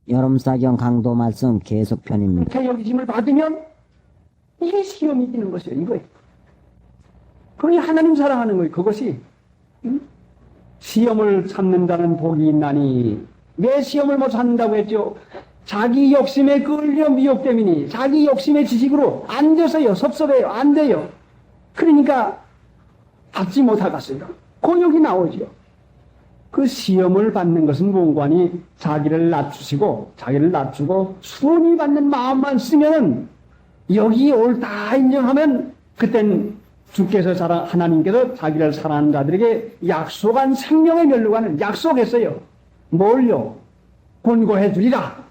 여름사경 강도 말씀 계속편입니다. 여기심을 받으면 이게 시험이 있는 것이에요. 이거예요. 그러니 하나님 사랑하는 거예요. 그것이 시험을 참는다는 복이 있나니. 왜 시험을 못 참는다고 했죠? 자기 욕심에 끌려 미혹되미니 자기 욕심의 지식으로 안 돼서요. 섭섭해요. 안 돼요. 그러니까 받지 못하겠어요. 곤욕이 나오죠. 그 시험을 받는 것은 뭔가니 자기를 낮추고 순위 받는 마음만 쓰면 여기 옳다 인정하면 그땐 주께서 하나님께서 자기를 사랑하는 자들에게 약속한 생명의 멸류관을 약속했어요. 뭘요? 권고해 주리라.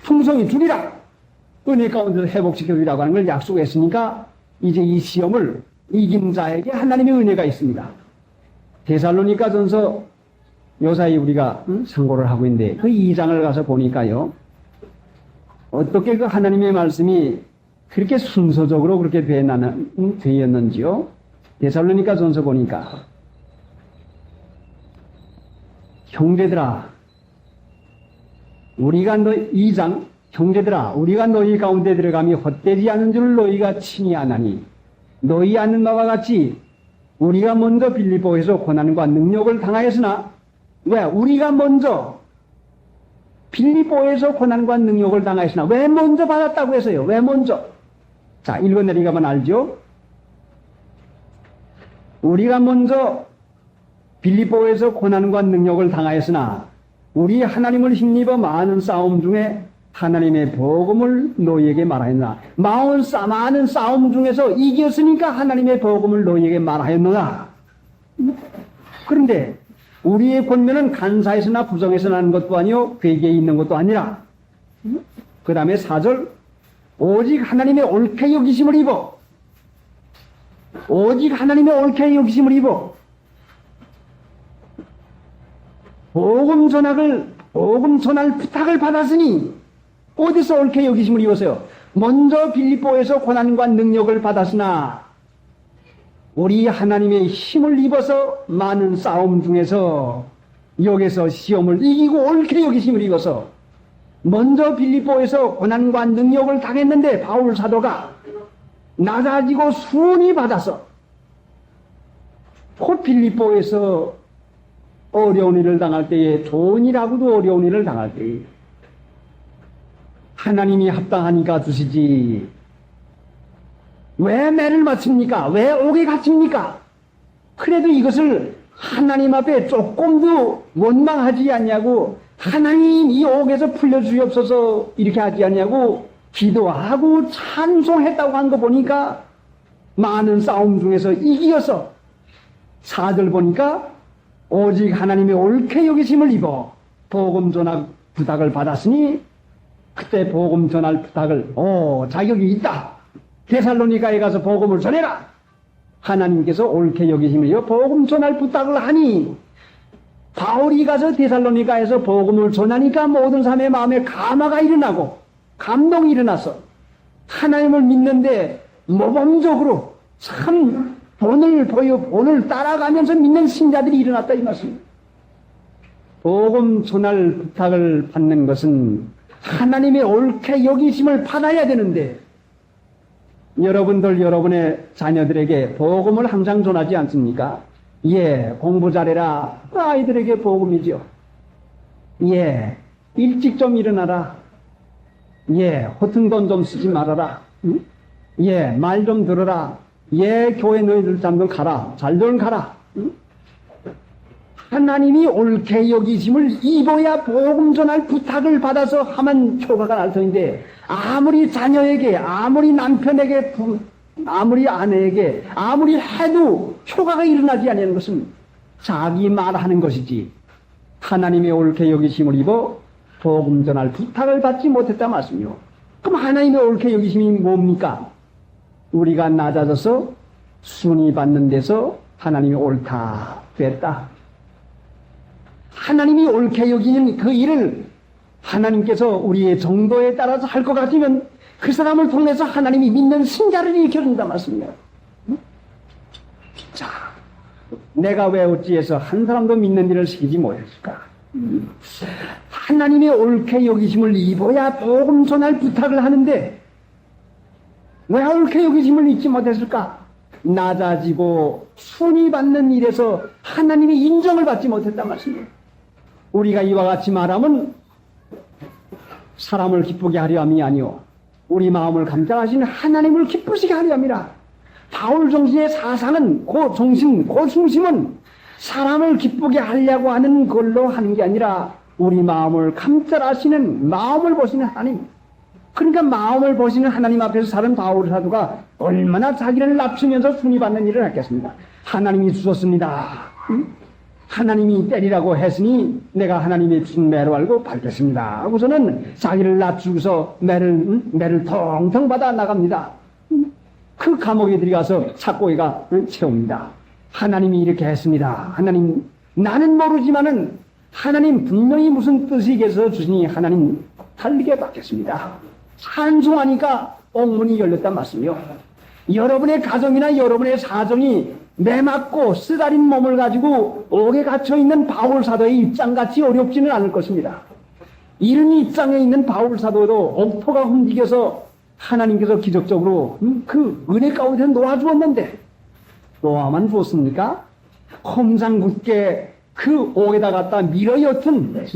풍성히 주리라. 은혜 가운데서 회복시켜 주리라고 하는 걸 약속했으니까 이제 이 시험을 이긴 자에게 하나님의 은혜가 있습니다. 데살로니가 전서 요사이 우리가 상고를 하고 있는데 그 2장을 가서 보니까요. 어떻게 그 하나님의 말씀이 그렇게 순서적으로 그렇게 되었는지요. 데살로니가 전서 보니까 형제들아 우리가 2장 형제들아 우리가 너희 가운데 들어감이 헛되지 않은 줄 너희가 친히 아나니 너희 아는 바와 같이 우리가 먼저 빌립보에서 고난과 능력을 당하였으나 왜? 우리가 먼저 빌립보에서 고난과 능력을 당하였으나 왜 먼저 받았다고 해서요? 왜 먼저? 자, 읽어내리가면 알죠? 우리가 먼저 빌립보에서 고난과 능력을 당하였으나 우리 하나님을 힘입어 많은 싸움 중에 하나님의 복음을 너희에게 말하였나. 많은 싸움 중에서 이겼으니까 하나님의 복음을 너희에게 말하였노라. 그런데 우리의 권면은 간사에서나 부정에서 나는 것도 아니요 괴계에 있는 것도 아니라. 그 다음에 4절 오직 하나님의 옳게 여기심을 입어 오직 하나님의 옳게 여기심을 입어 복음 전할 부탁을 받았으니 어디서 옳게 여기심을 입었어요? 먼저 빌립보에서 고난과 능력을 받았으나 우리 하나님의 힘을 입어서 많은 싸움 중에서 여기서 시험을 이기고 옳게 여기심을 입어서 먼저 빌립보에서 고난과 능력을 당했는데 바울 사도가 낮아지고 순위 받아서 곧 빌립보에서 어려운 일을 당할 때에 좋은 일하고도 어려운 일을 당할 때에 하나님이 합당하니까 주시지 왜 매를 맞춥니까? 왜 옥에 갇힙니까? 그래도 이것을 하나님 앞에 조금도 원망하지 않냐고 하나님 이 옥에서 풀려주옵소서 이렇게 하지 않냐고 기도하고 찬송했다고 한 거 보니까 많은 싸움 중에서 이기어서 4절 보니까 오직 하나님의 옳게 여기심을 입어 복음 전할 부탁을 받았으니 그때 복음 전할 부탁을 자격이 있다. 데살로니가에 가서 복음을 전해라. 하나님께서 옳게 여기심을 입어 복음 전할 부탁을 하니 바울이 가서 데살로니가에서 복음을 전하니까 모든 사람의 마음에 감화가 일어나고 감동이 일어나서 하나님을 믿는데 모범적으로 참 본을 따라가면서 믿는 신자들이 일어났다 이 말씀입니다. 복음 전할 부탁을 받는 것은 하나님의 옳게 여기심을 받아야 되는데 여러분들 여러분의 자녀들에게 복음을 항상 전하지 않습니까? 예, 공부 잘해라. 아이들에게 복음이죠. 예, 일찍 좀 일어나라. 예, 허튼 돈 좀 쓰지 말아라. 응? 예, 말 좀 들어라. 예, 교회 너희들 잠깐 가라. 잘 좀 가라. 응? 하나님이 옳게 여기심을 입어야 복음 전할 부탁을 받아서 하면 효과가 날 터인데 아무리 자녀에게 아무리 남편에게 아무리 아내에게 아무리 해도 효과가 일어나지 않는 것은 자기 말하는 것이지 하나님의 옳게 여기심을 입어 복음 전할 부탁을 받지 못했다 말씀이요. 그럼 하나님의 옳게 여기심이 뭡니까? 우리가 낮아져서 순위 받는 데서 하나님이 옳다 됐다. 하나님이 옳게 여기는 그 일을 하나님께서 우리의 정도에 따라서 할 것 같으면 그 사람을 통해서 하나님이 믿는 신자를 일으켜준다 말씀이에요. 자, 내가 왜 어찌해서 한 사람도 믿는 일을 시키지 못했을까? 하나님의 옳게 여기심을 입어야 복음 전할 부탁을 하는데 왜 옳게 여기심을 잊지 못했을까? 낮아지고 순위 받는 일에서 하나님의 인정을 받지 못했단 말씀이에요. 우리가 이와 같이 말하면 사람을 기쁘게 하려 함이 아니요 우리 마음을 감당하시는 하나님을 기쁘시게 하려 함이라. 바울 정신의 사상은 그 정신, 그 중심은 사람을 기쁘게 하려고 하는 걸로 하는 게 아니라 우리 마음을 감찰하시는 마음을 보시는 하나님. 그러니까 마음을 보시는 하나님 앞에서 사는 바울 사도가 얼마나 자기를 낮추면서 순위받는 일을 했겠습니까? 하나님이 주셨습니다. 하나님이 때리라고 했으니 내가 하나님이 주신 매로 알고 밟겠습니다. 하고서는 자기를 낮추고서 매를 텅텅 받아 나갑니다. 그 감옥에 들어가서 착고이가 채웁니다. 하나님이 이렇게 했습니다. 하나님, 나는 모르지만은 하나님 분명히 무슨 뜻이 계셔서 주시니 하나님 달리게 받겠습니다. 찬송하니까 옥문이 열렸단 말씀이요. 여러분의 가정이나 여러분의 사정이 매맞고 쓰다린 몸을 가지고 옥에 갇혀있는 바울 사도의 입장같이 어렵지는 않을 것입니다. 이런 입장에 있는 바울 사도도 옥토가 움직여서 하나님께서 기적적으로 그 은혜 가운데 놓아주었는데 놓아만 주었습니까? 험상궂게 그 옥에다 갖다 밀어 엿은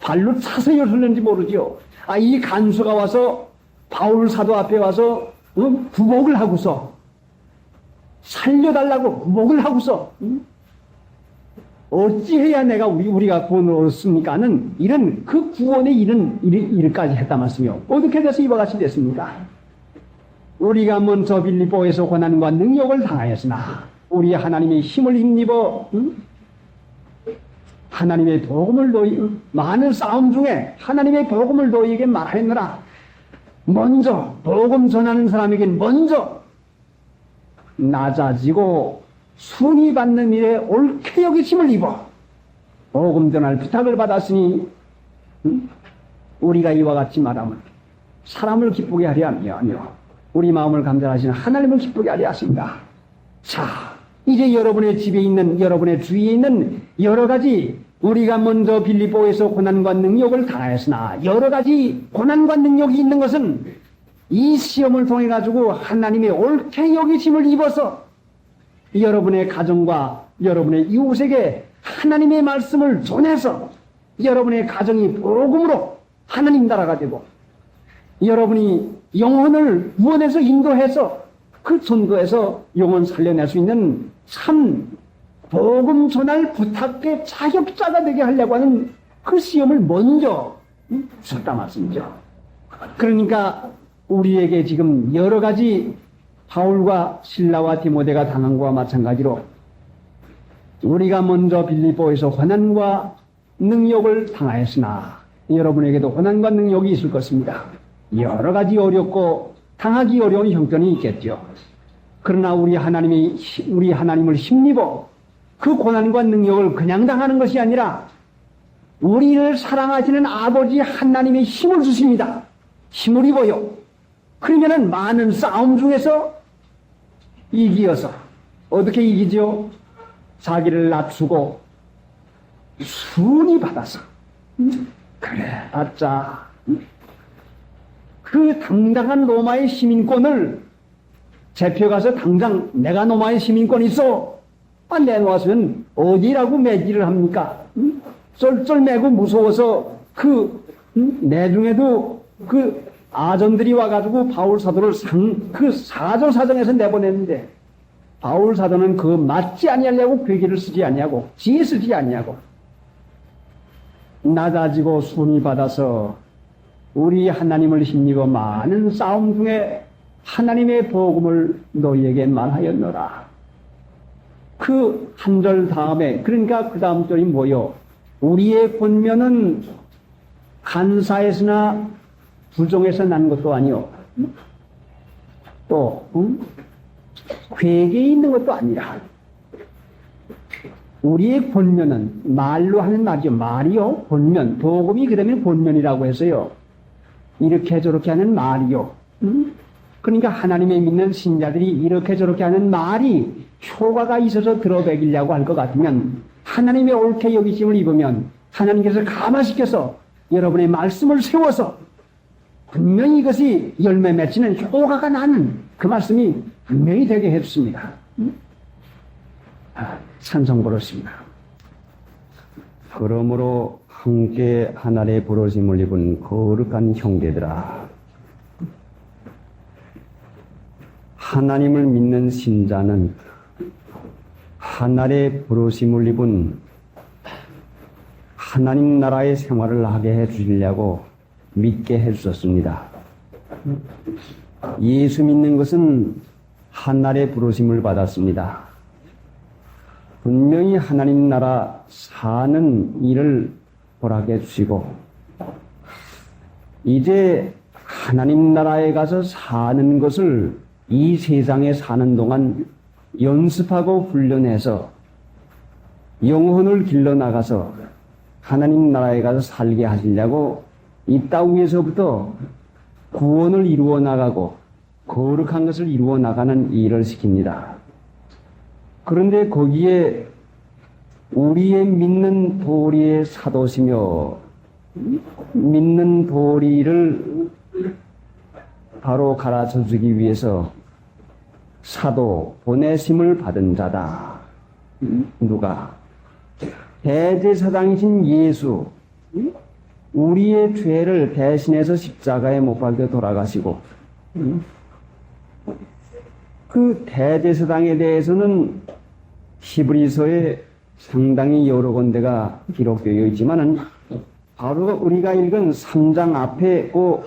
발로 차서 엿을는지 모르죠. 이 간수가 와서 바울 사도 앞에 와서 구복을 하고서 살려달라고 구복을 하고서 어찌해야 내가 우리가 구원을 얻습니까는 이런 그 구원의 일까지 했단 말씀이요. 어떻게 돼서 이와 같이 됐습니까? 우리가 먼저 빌립보에서 고난과 능력을 당하였으나 우리 하나님의 힘을 힘입어 하나님의 복음을 많은 싸움 중에 하나님의 복음을 너희에게 말하였노라. 먼저 복음 전하는 사람에겐 먼저 낮아지고 순위 받는 일에 옳게 여기심을 입어 복음 전할 부탁을 받았으니 우리가 이와 같이 말하면 사람을 기쁘게 하려 하며 우리 마음을 감찰하시는 하나님을 기쁘게 하려 하십니다. 자, 이제 여러분의 집에 있는 여러분의 주위에 있는 여러 가지 우리가 먼저 빌립보에서 고난과 능력을 당하였으나 여러 가지 고난과 능력이 있는 것은 이 시험을 통해 가지고 하나님의 옳게 여기심을 입어서 여러분의 가정과 여러분의 이웃에게 하나님의 말씀을 전해서 여러분의 가정이 복음으로 하나님 나라가 되고 여러분이 영혼을 구원해서 인도해서 그 전도에서 영혼 살려낼 수 있는 참 복음 전할 부탁의 자격자가 되게 하려고 하는 그 시험을 먼저 주셨다 말씀이죠. 그러니까 우리에게 지금 여러 가지 바울과 실라와 디모데가 당한 것과 마찬가지로 우리가 먼저 빌립보에서 고난과 능력을 당하였으나 여러분에게도 고난과 능력이 있을 것입니다. 여러 가지 어렵고 당하기 어려운 형편이 있겠죠. 그러나 우리 하나님을 힘입어 그 고난과 능력을 그냥 당하는 것이 아니라 우리를 사랑하시는 아버지 하나님의 힘을 주십니다. 힘을 입어요. 그러면은 많은 싸움 중에서 이기어서 어떻게 이기죠? 자기를 낮추고 순위 받아서 그래 아짜 그 당당한 로마의 시민권을 잡혀가서 당장 내가 로마의 시민권 있어 내놓았으면 어디라고 매질을 합니까? 쫄쫄매고 무서워서 내중에도 그 아전들이 와가지고 바울 사도를 그 사정에서 내보냈는데 바울 사도는 그 맞지 아니하려고 괴기를 쓰지 아니하고 지혜 쓰지 아니하고 낮아지고 순위 받아서 우리 하나님을 힘입어 많은 싸움 중에 하나님의 복음을 너희에게 말하였노라. 그 한 절 다음에 그러니까 그 다음 절이 뭐요? 우리의 권면은 간사에서나 부정에서 난 것도 아니요. 또 괴계에 있는 것도 아니라 우리의 권면은 말로 하는 말이요. 말이요. 권면. 복음이 그다음에 권면이라고 해서요. 이렇게 저렇게 하는 말이요. 그러니까 하나님의 믿는 신자들이 이렇게 저렇게 하는 말이 효과가 있어서 들어배기려고 할 것 같으면 하나님의 옳게 여기심을 입으면 하나님께서 감화시켜서 여러분의 말씀을 세워서 분명히 이것이 열매 맺히는 효과가 나는 그 말씀이 분명히 되게 했습니다. 찬송 부르십니다. 그러므로 함께 하늘의 부르심을 입은 거룩한 형제들아, 하나님을 믿는 신자는 하늘의 부르심을 입은 하나님 나라의 생활을 하게 해 주시려고 믿게 해 주셨습니다. 예수 믿는 것은 하늘의 부르심을 받았습니다. 분명히 하나님 나라 사는 일을 허락해 주시고, 이제 하나님 나라에 가서 사는 것을 이 세상에 사는 동안 연습하고 훈련해서 영혼을 길러나가서 하나님 나라에 가서 살게 하시려고 이 땅 위에서부터 구원을 이루어 나가고 거룩한 것을 이루어 나가는 일을 시킵니다. 그런데 거기에 우리의 믿는 도리의 사도시며 믿는 도리를 바로 가르쳐 주기 위해서 사도 보내심을 받은 자다. 누가? 대제사장이신 예수, 우리의 죄를 대신해서 십자가에 못 박혀 돌아가시고, 그 대제사장에 대해서는 히브리서에 상당히 여러 군데가 기록되어 있지만은, 바로 우리가 읽은 3장 앞에 그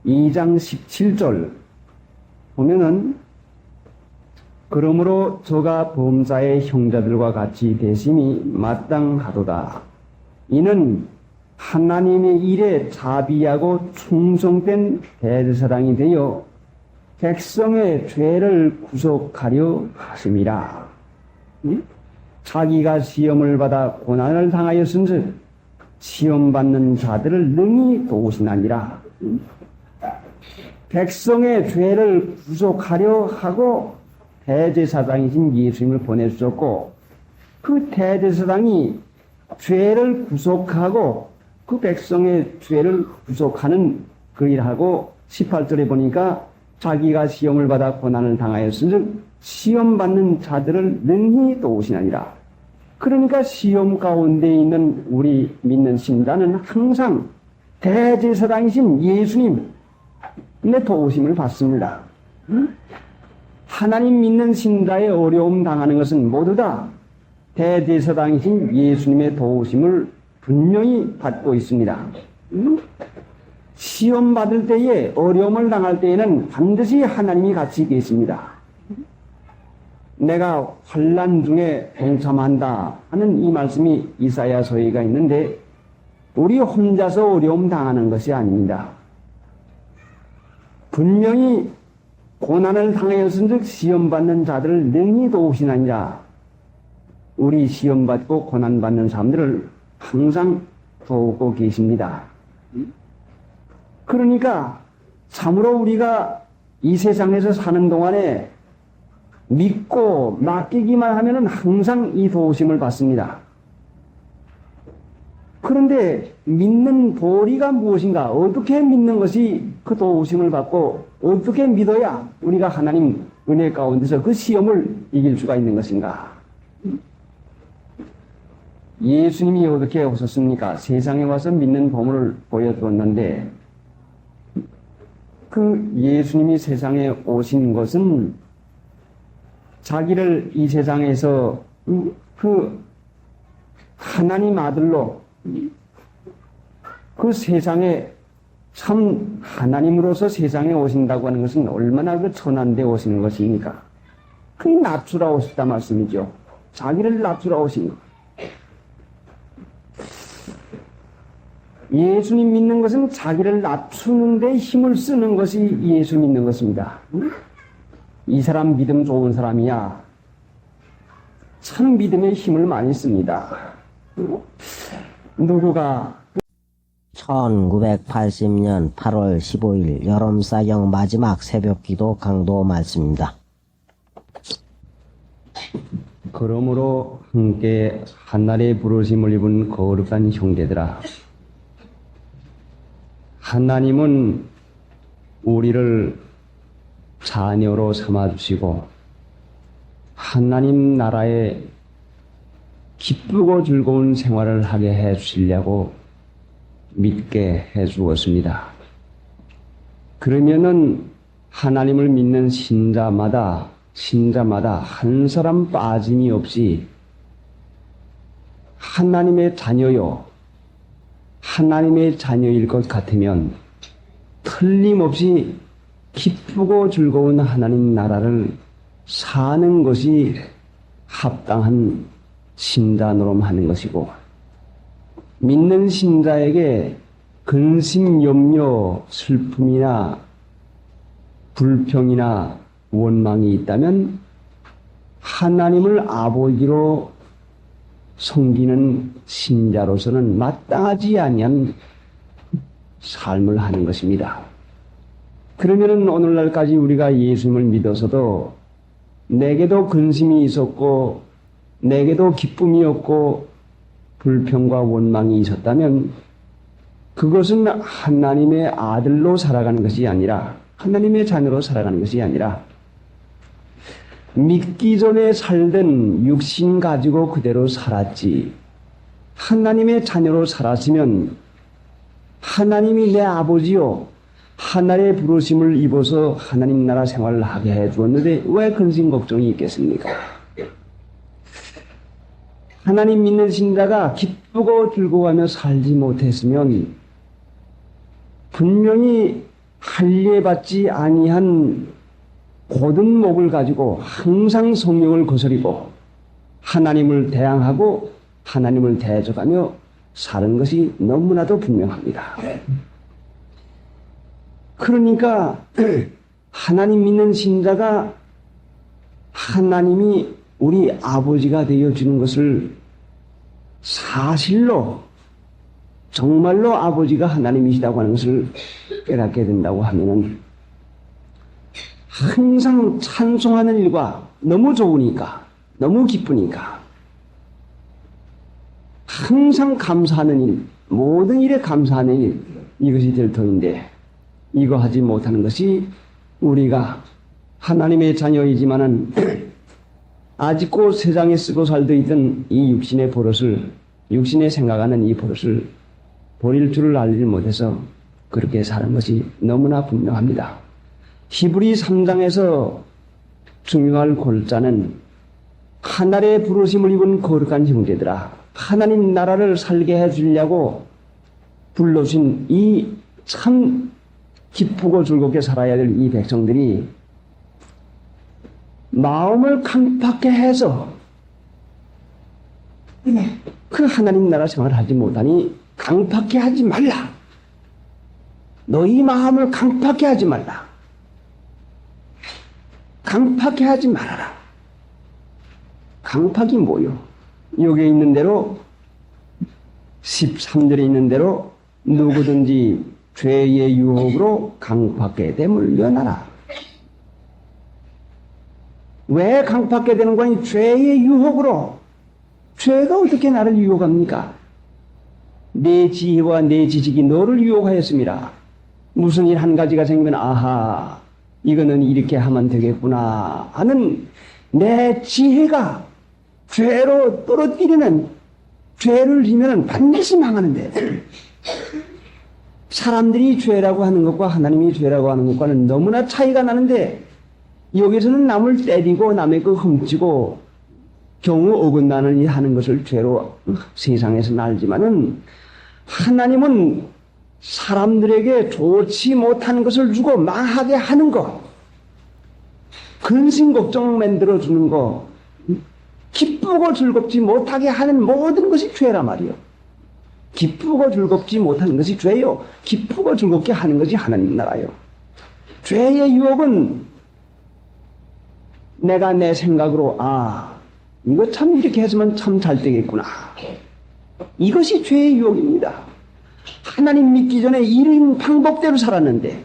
2장 17절 보면은, 그러므로 저가 범사의 형제들과 같이 되심이 마땅하도다. 이는 하나님의 일에 자비하고 충성된 대제사장이 되어 백성의 죄를 구속하려 하심이라. 자기가 시험을 받아 고난을 당하였은즉 시험받는 자들을 능히 도우시나니라. 백성의 죄를 구속하려 하고 대제사장이신 예수님을 보내주셨고, 그 대제사장이 죄를 구속하고 그 백성의 죄를 구속하는 그 일하고 18절에 보니까 자기가 시험을 받아 고난을 당하였은즉 시험받는 자들을 능히 도우시나니라. 그러니까 시험 가운데 있는 우리 믿는 신자는 항상 대제사장이신 예수님의 도우심을 받습니다. 하나님 믿는 신자의 어려움 당하는 것은 모두 다 대제사장이신 예수님의 도우심을 분명히 받고 있습니다. 시험 받을 때에, 어려움을 당할 때에는 반드시 하나님이 같이 계십니다. 내가 환난 중에 동참한다 하는 이 말씀이 이사야서에가 있는데, 우리 혼자서 어려움 당하는 것이 아닙니다. 분명히 고난을 당하였은즉 시험받는 자들을 능히 도우시나니라. 우리 시험받고 고난받는 사람들을 항상 도우고 계십니다. 그러니까 참으로 우리가 이 세상에서 사는 동안에 믿고 맡기기만 하면은 항상 이 도우심을 받습니다. 그런데 믿는 도리가 무엇인가? 어떻게 믿는 것이 그 도우심을 받고 어떻게 믿어야 우리가 하나님 은혜 가운데서 그 시험을 이길 수가 있는 것인가? 예수님이 어떻게 오셨습니까? 세상에 와서 믿는 보물을 보여주었는데, 그 예수님이 세상에 오신 것은 자기를 이 세상에서 그 하나님 아들로 그 세상에 참 하나님으로서 세상에 오신다고 하는 것은 얼마나 그 천한데 오시는 것입니까? 그게 낮추라 오셨다 말씀이죠. 자기를 낮추라 오신 것. 예수님 믿는 것은 자기를 낮추는 데 힘을 쓰는 것이 예수 믿는 것입니다. 이 사람 믿음 좋은 사람이야. 참 믿음에 힘을 많이 씁니다. 누구가 1980년 8월 15일 여름사경 마지막 새벽기도 강도 말씀입니다. 그러므로 함께 한날의 부르심을 입은 거룩한 형제들아, 하나님은 우리를 자녀로 삼아주시고 하나님 나라에 기쁘고 즐거운 생활을 하게 해 주시려고 믿게 해 주었습니다. 그러면은 하나님을 믿는 신자마다 한 사람 빠짐이 없이 하나님의 자녀요, 하나님의 자녀일 것 같으면 틀림없이 기쁘고 즐거운 하나님 나라를 사는 것이 합당한 신자 노름하는 것이고, 믿는 신자에게 근심, 염려, 슬픔이나 불평이나 원망이 있다면 하나님을 아버지로 섬기는 신자로서는 마땅하지 아니한 삶을 하는 것입니다. 그러면은 오늘날까지 우리가 예수님을 믿어서도 내게도 근심이 있었고 내게도 기쁨이 없고 불평과 원망이 있었다면 그것은 하나님의 아들로 살아가는 것이 아니라, 하나님의 자녀로 살아가는 것이 아니라 믿기 전에 살던 육신 가지고 그대로 살았지, 하나님의 자녀로 살았으면 하나님이 내 아버지요 하나님의 부르심을 입어서 하나님 나라 생활을 하게 해 주었는데 왜 근심 걱정이 있겠습니까? 하나님 믿는 신자가 기쁘고 즐거워하며 살지 못했으면 분명히 할례받지 아니한 고든 목을 가지고 항상 성령을 거스리고 하나님을 대항하고 하나님을 대적하며 사는 것이 너무나도 분명합니다. 그러니까 하나님 믿는 신자가 하나님이 우리 아버지가 되어주는 것을 사실로 정말로 아버지가 하나님이시다고 하는 것을 깨닫게 된다고 하면은 항상 찬송하는 일과 너무 좋으니까, 너무 기쁘니까 항상 감사하는 일, 모든 일에 감사하는 일, 이것이 될 터인데 이거 하지 못하는 것이 우리가 하나님의 자녀이지만은 아직도 세상에 쓰고 살도 있던 이 육신의 버릇을, 육신에 생각하는 이 버릇을 버릴 줄을 알지 못해서 그렇게 사는 것이 너무나 분명합니다. 히브리 3장에서 중요할 골자는 하나님의 부르심을 입은 거룩한 형제들아, 하나님 나라를 살게 해주려고 불러주신 이 참 기쁘고 즐겁게 살아야 될 이 백성들이 마음을 강팍해 해서 그 하나님 나라 생활을 하지 못하니 강팍해 하지 말라. 너희 마음을 강팍해 하지 말라. 강팍해 하지 말아라. 강팍이 뭐요? 여기에 있는 대로 13절에 있는 대로 누구든지 죄의 유혹으로 강팍해 됨을 면하라. 왜 강팍해 되는 거니? 죄의 유혹으로. 죄가 어떻게 나를 유혹합니까? 내 지혜와 내 지식이 너를 유혹하였습니다. 무슨 일 한 가지가 생기면 아하, 이거는 이렇게 하면 되겠구나 하는 내 지혜가 죄로 떨어뜨리는, 죄를 지면 반드시 망하는데 사람들이 죄라고 하는 것과 하나님이 죄라고 하는 것과는 너무나 차이가 나는데 여기서는 남을 때리고 남의 거 훔치고 경우 어긋나는 일 하는 것을 죄로 세상에서는 알지만은 하나님은 사람들에게 좋지 못한 것을 주고 망하게 하는 것, 근심 걱정 만들어주는 것, 기쁘고 즐겁지 못하게 하는 모든 것이 죄라 말이요. 기쁘고 즐겁지 못하는 것이 죄요. 기쁘고 즐겁게 하는 것이 하나님 나라요. 죄의 유혹은 내가 내 생각으로 이거 참 이렇게 했으면 참 잘 되겠구나. 이것이 죄의 유혹입니다. 하나님 믿기 전에 이런 방법대로 살았는데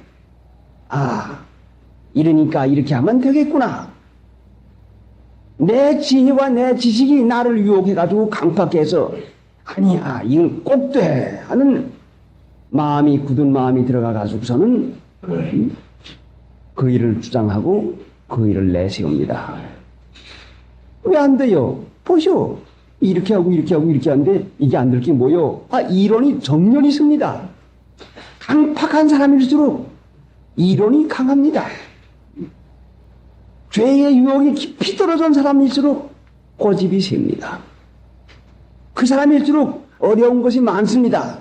이러니까 이렇게 하면 되겠구나. 내 지혜와 내 지식이 나를 유혹해가지고 강팍해서 아니야 이건 꼭 돼 하는 마음이 굳은 마음이 들어가 가지고서는 그 일을 주장하고 그 일을 내세웁니다. 왜 안 돼요? 보시오. 이렇게 하고 이렇게 하고 이렇게 하는데 이게 안 될 게 뭐요? 이론이 정렬이 있습니다. 강팍한 사람일수록 이론이 강합니다. 죄의 유혹이 깊이 떨어진 사람일수록 고집이 셉니다. 그 사람일수록 어려운 것이 많습니다.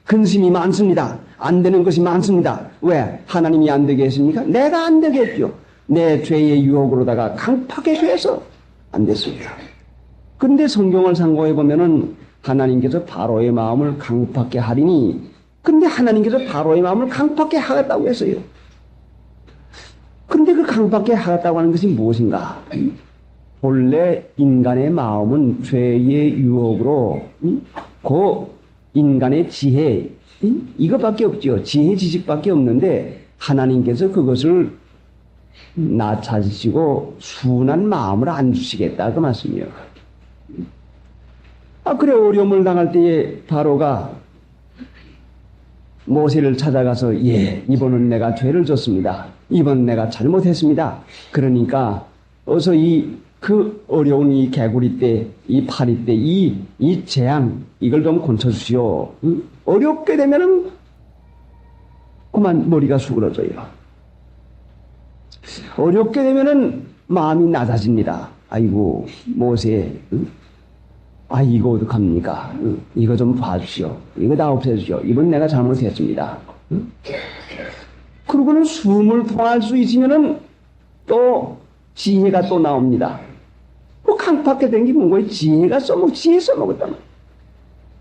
근심이 많습니다. 안 되는 것이 많습니다. 왜? 하나님이 안 되게 했습니까? 내가 안 되게 했죠. 내 죄의 유혹으로다가 강팍하게 돼서 안 됐습니다. 근데 성경을 상고해 보면은 하나님께서 바로의 마음을 강팍하게 하리니, 근데 하나님께서 바로의 마음을 강팍하게 하겠다고 했어요. 근데 그 강팍하게 하겠다고 하는 것이 무엇인가? 본래 인간의 마음은 죄의 유혹으로 그 인간의 지혜 이것밖에 없죠. 지혜 지식밖에 없는데 하나님께서 그것을 낮춰주시고 순한 마음을 안 주시겠다 그 말씀이에요. 그래 어려움을 당할 때에 바로가 모세를 찾아가서 이번은 내가 죄를 졌습니다. 이번 내가 잘못했습니다. 그러니까 어서 그 어려운 이 개구리 때, 이 파리 때, 이 재앙, 이걸 좀 건쳐주시오. 어렵게 되면은 그만 머리가 수그러져요. 어렵게 되면은 마음이 낮아집니다. 아이고, 모세, 이거 어떡합니까? 이거 좀 봐주시오. 이거 다 없애주시오. 이번 내가 잘못했습니다. 그러고는 숨을 통할 수 있으면은 또 지혜가 또 나옵니다. 강팍하게 된 게 뭔가요? 지혜 써먹었단 말이에요.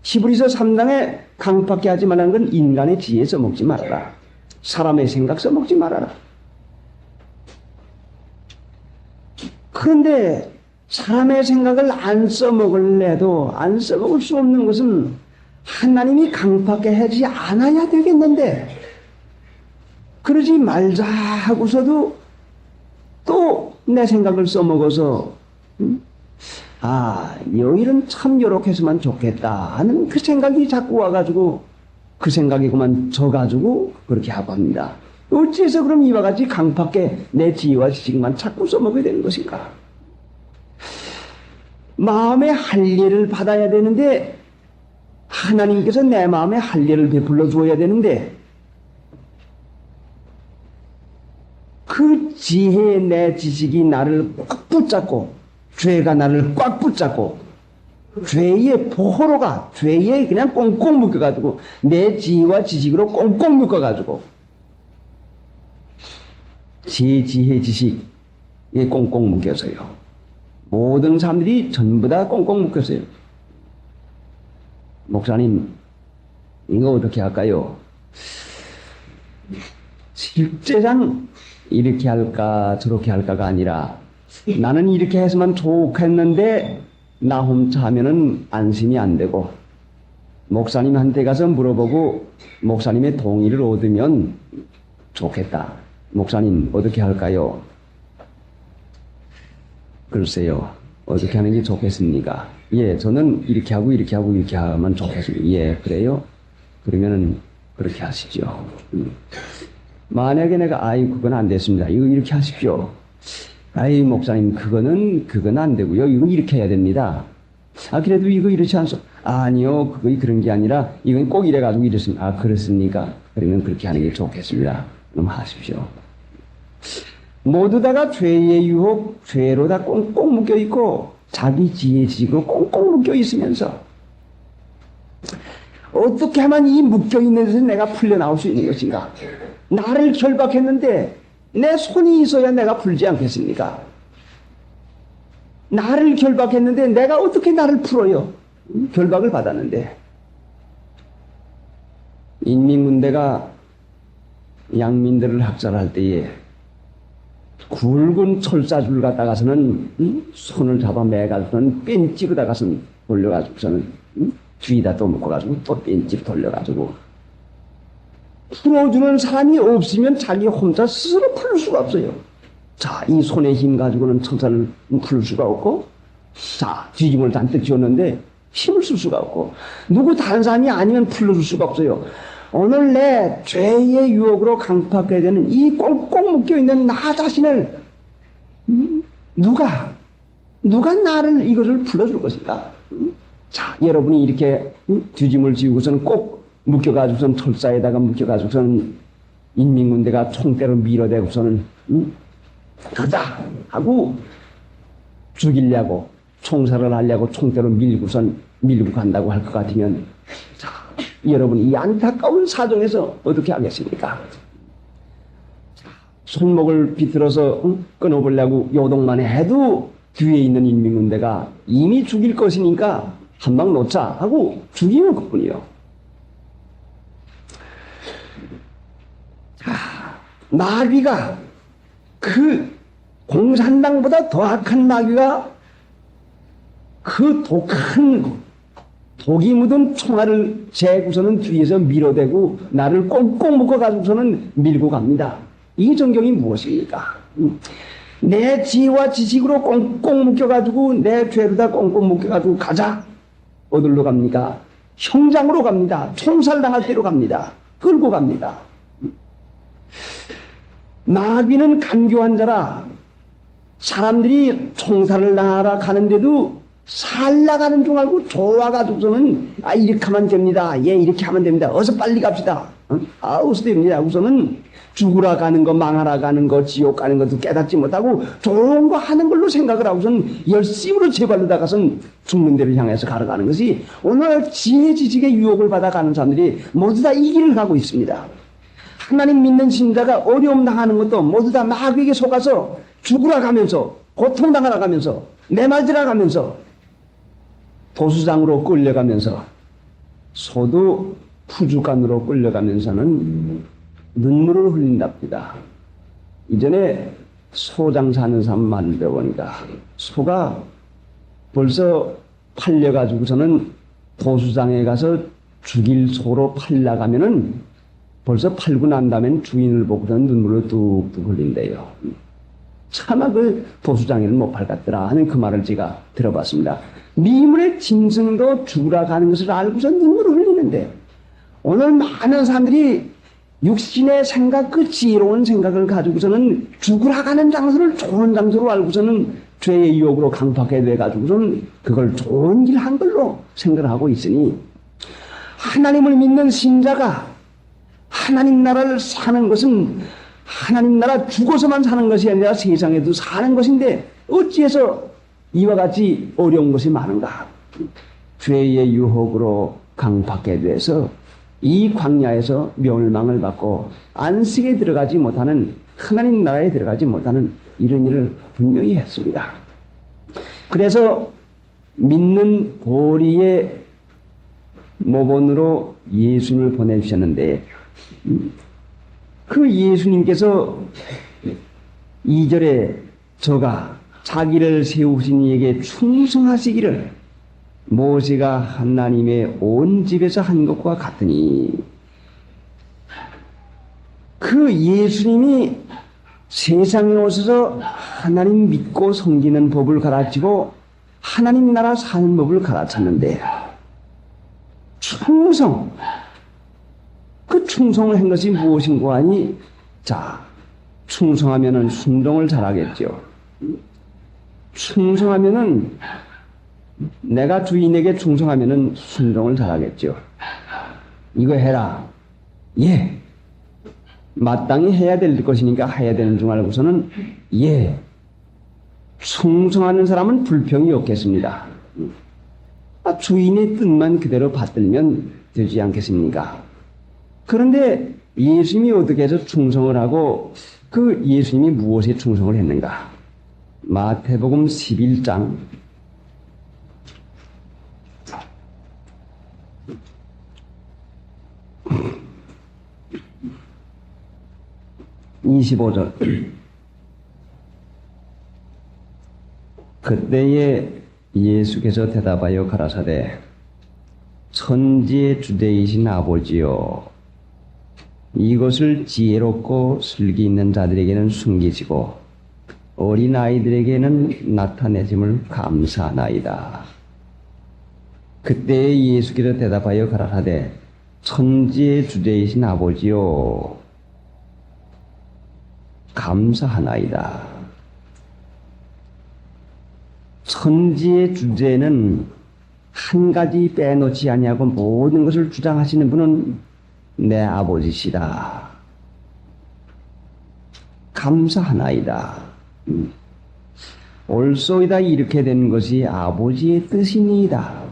히브리서 3장에 강팍하게 하지 말라는 건 인간의 지혜 써먹지 말아라. 사람의 생각 써먹지 말아라. 그런데 사람의 생각을 안 써먹을래도 안 써먹을 수 없는 것은 하나님이 강팍하게 하지 않아야 되겠는데 그러지 말자 하고서도 또 내 생각을 써먹어서 이 일은 참 요렇게 했으면 좋겠다 하는 그 생각이 자꾸 와가지고 그 생각이 그만 져가지고 그렇게 하고 합니다. 어찌해서 그럼 이와 같이 강팍하게 내 지혜와 지식만 자꾸 써먹게 되는 것인가? 마음의 할례를 받아야 되는데 하나님께서 내 마음에 할례를 베풀어 주어야 되는데 그 지혜의 내 지식이 나를 꽉 붙잡고 죄가 나를 꽉 붙잡고 죄의 보호로가 죄에 그냥 꽁꽁 묶여가지고 내 지혜와 지식으로 꽁꽁 묶어가지고 제 지혜 지식에 꽁꽁 묶여서요. 모든 사람들이 전부 다 꽁꽁 묶였어요. 목사님, 이거 어떻게 할까요? 실제상 이렇게 할까 저렇게 할까가 아니라 나는 이렇게 했으면 좋겠는데 나 혼자 하면은 안심이 안 되고 목사님한테 가서 물어보고 목사님의 동의를 얻으면 좋겠다. 목사님 어떻게 할까요? 글쎄요. 어떻게 하는 게 좋겠습니까? 저는 이렇게 하고 이렇게 하고 이렇게 하면 좋겠습니다. 그래요? 그러면은 그렇게 하시죠. 만약에 내가 그건 안 됐습니다. 이거 이렇게 하십시오. 목사님 그건 안 되고요. 이거 이렇게 해야 됩니다. 그래도 이거 이렇지 않소? 아니요. 그런 게 아니라 이건 꼭 이래가지고 이랬습니다. 그렇습니까? 그러면 그렇게 하는 게 좋겠습니다. 그럼 하십시오. 모두 다가 죄의 유혹, 죄로 다 꽁꽁 묶여 있고 자기 지혜 지식으로 꽁꽁 묶여 있으면서 어떻게 하면 이 묶여 있는 데서 내가 풀려 나올 수 있는 것인가? 나를 결박했는데 내 손이 있어야 내가 풀지 않겠습니까? 나를 결박했는데 내가 어떻게 나를 풀어요? 결박을 받았는데 인민군대가 양민들을 학살할 때에 굵은 철사줄 갖다가서는 손을 잡아 매가지고는 뺀찌로 다가서는 돌려가지고서는 뒤에다 또 묶어가지고 또 뺀찌로 돌려가지고 풀어주는 사람이 없으면 자기 혼자 스스로 풀 수가 없어요. 자, 이 손에 힘 가지고는 철사를 풀 수가 없고 자, 뒤집을 잔뜩 쥐었는데 힘을 쓸 수가 없고 누구 다른 사람이 아니면 풀어줄 수가 없어요. 오늘 내 죄의 유혹으로 강팍하게 되는 이 꽁꽁 묶여있는 나 자신을 누가 나를 이것을 풀어줄 것인가? 자, 여러분이 이렇게 뒤짐을 지우고서는 꼭 묶여가지고선 철사에다가 묶여가지고선 인민군대가 총대로 밀어대고서는 가자 하고 죽이려고 총살을 하려고 총대로 밀고 간다고 할 것 같으면, 자, 여러분이 이 안타까운 사정에서 어떻게 하겠습니까? 손목을 비틀어서 끊어보려고 요동만 해도 뒤에 있는 인민군대가 이미 죽일 것이니까 한 방 놓자 하고 죽이는 것뿐이요. 자, 마귀가, 그 공산당보다 더 악한 마귀가 그 독이 묻은 총알을 재고서는 뒤에서 밀어대고 나를 꽁꽁 묶어가지고서는 밀고 갑니다. 이 전경이 무엇입니까? 내 지혜와 지식으로 꽁꽁 묶여가지고 내 죄로다 꽁꽁 묶여가지고 가자. 어디로 갑니까? 형장으로 갑니다. 총살당할 때로 갑니다. 끌고 갑니다. 마귀는 간교한 자라. 사람들이 총살을 당하러 가는데도 살나가는 줄 알고 좋아가지고서는 이렇게 하면 됩니다. 이렇게 하면 됩니다. 어서 빨리 갑시다. 어서 됩니다. 우선은 죽으러 가는 거, 망하러 가는 거, 지옥 가는 것도 깨닫지 못하고 좋은 거 하는 걸로 생각을 하고선 열심으로 제발로 나가선 죽는 데를 향해서 걸어가는 것이 오늘 지혜 지식의 유혹을 받아가는 사람들이 모두 다 이 길을 가고 있습니다. 하나님 믿는 신자가 어려움 당하는 것도 모두 다 마귀에게 속아서 죽으러 가면서, 고통당하러 가면서, 내맞으러 가면서, 도수장으로 끌려가면서, 소도 푸주간으로 끌려가면서는 눈물을 흘린답니다. 이전에 소장사하는 사람 말을 배우니까 소가 벌써 팔려가지고서는 도수장에 가서 죽일 소로 팔려가면은 벌써 팔고 난 다음엔 주인을 보고서는 눈물을 뚝뚝 흘린대요. 차마 그 도수장에는 못 팔겠더라 하는 그 말을 제가 들어봤습니다. 미물의 짐승도 죽으러 가는 것을 알고서 눈물을 흘리는데, 오늘 많은 사람들이 육신의 생각, 그 지혜로운 생각을 가지고서는 죽으러 가는 장소를 좋은 장소로 알고서는 죄의 유혹으로 강팍하게 돼가지고서는 그걸 좋은 길 한 걸로 생각을 하고 있으니, 하나님을 믿는 신자가 하나님 나라를 사는 것은 하나님 나라 죽어서만 사는 것이 아니라 세상에도 사는 것인데 어찌해서 이와 같이 어려운 것이 많은가? 죄의 유혹으로 강팍하게 돼서 이 광야에서 멸망을 받고 안식에 들어가지 못하는, 하나님 나라에 들어가지 못하는 이런 일을 분명히 했습니다. 그래서 믿는 보리의 모본으로 예수님을 보내주셨는데, 그 예수님께서 2절에 저가 자기를 세우신 이에게 충성하시기를 모세가 하나님의 온 집에서 한 것과 같으니, 그 예수님이 세상에 오셔서 하나님 믿고 섬기는 법을 가르치고 하나님 나라 사는 법을 가르쳤는데, 충성, 그 충성을 한 것이 무엇인고 하니, 자, 충성하면은 순종을 잘하겠죠. 충성하면은, 내가 주인에게 충성하면은 순종을 잘하겠죠. 이거 해라. 예. 마땅히 해야 될 것이니까 해야 되는 줄 알고서는 예. 충성하는 사람은 불평이 없겠습니다. 주인의 뜻만 그대로 받들면 되지 않겠습니까? 그런데 예수님이 어떻게 해서 충성을 하고 그 예수님이 무엇에 충성을 했는가? 마태복음 11장 25절. 그때에 예수께서 대답하여 가라사대 천지의 주대이신 아버지여, 이것을 지혜롭고 슬기 있는 자들에게는 숨기시고 어린 아이들에게는 나타내심을 감사하나이다. 그때 예수께서 대답하여 가라사대 천지의 주제이신 아버지요, 감사하나이다. 천지의 주제는 한 가지 빼놓지 아니하고 모든 것을 주장하시는 분은 내 아버지시다. 감사하나이다. 옳소이다. 이렇게 된 것이 아버지의 뜻이니이다.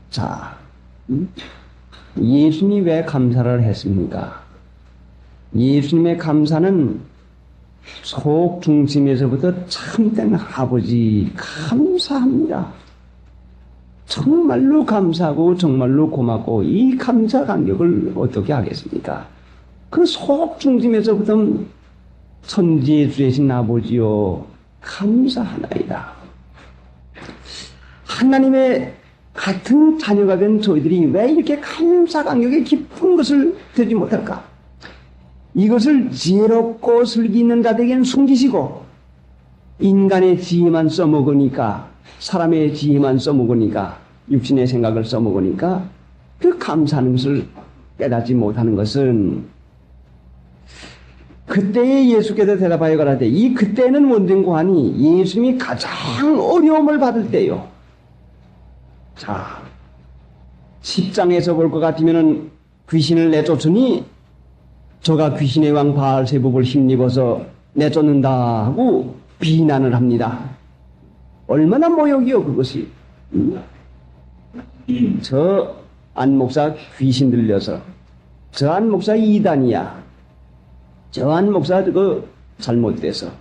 자, 예수님이 왜 감사를 했습니까? 예수님의 감사는 속 중심에서부터 참된 아버지 감사합니다. 정말로 감사하고 정말로 고맙고 이 감사 간격을 어떻게 하겠습니까? 그 속 중심에서부터 천지의 주이신 아버지요, 감사하나이다. 하나님의 같은 자녀가 된 저희들이 왜 이렇게 감사 간격의 깊은 것을 되지 못할까? 이것을 지혜롭고 슬기 있는 자들에게는 숨기시고 인간의 지혜만 써먹으니까, 사람의 지혜만 써먹으니까, 육신의 생각을 써먹으니까 그 감사하는 것을 깨닫지 못하는 것은, 그때에 예수께서 대답하여 가라되, 이 그때는 원등고하니 예수님이 가장 어려움을 받을 때요. 자, 10장에서 볼 것 같으면 귀신을 내쫓으니 저가 귀신의 왕 바알세불을 힘입어서 내쫓는다 하고 비난을 합니다. 얼마나 모욕이요 그것이. 저 안 목사 귀신 들려서, 저 안 목사 이단이야, 저 안 목사 그거 잘못돼서,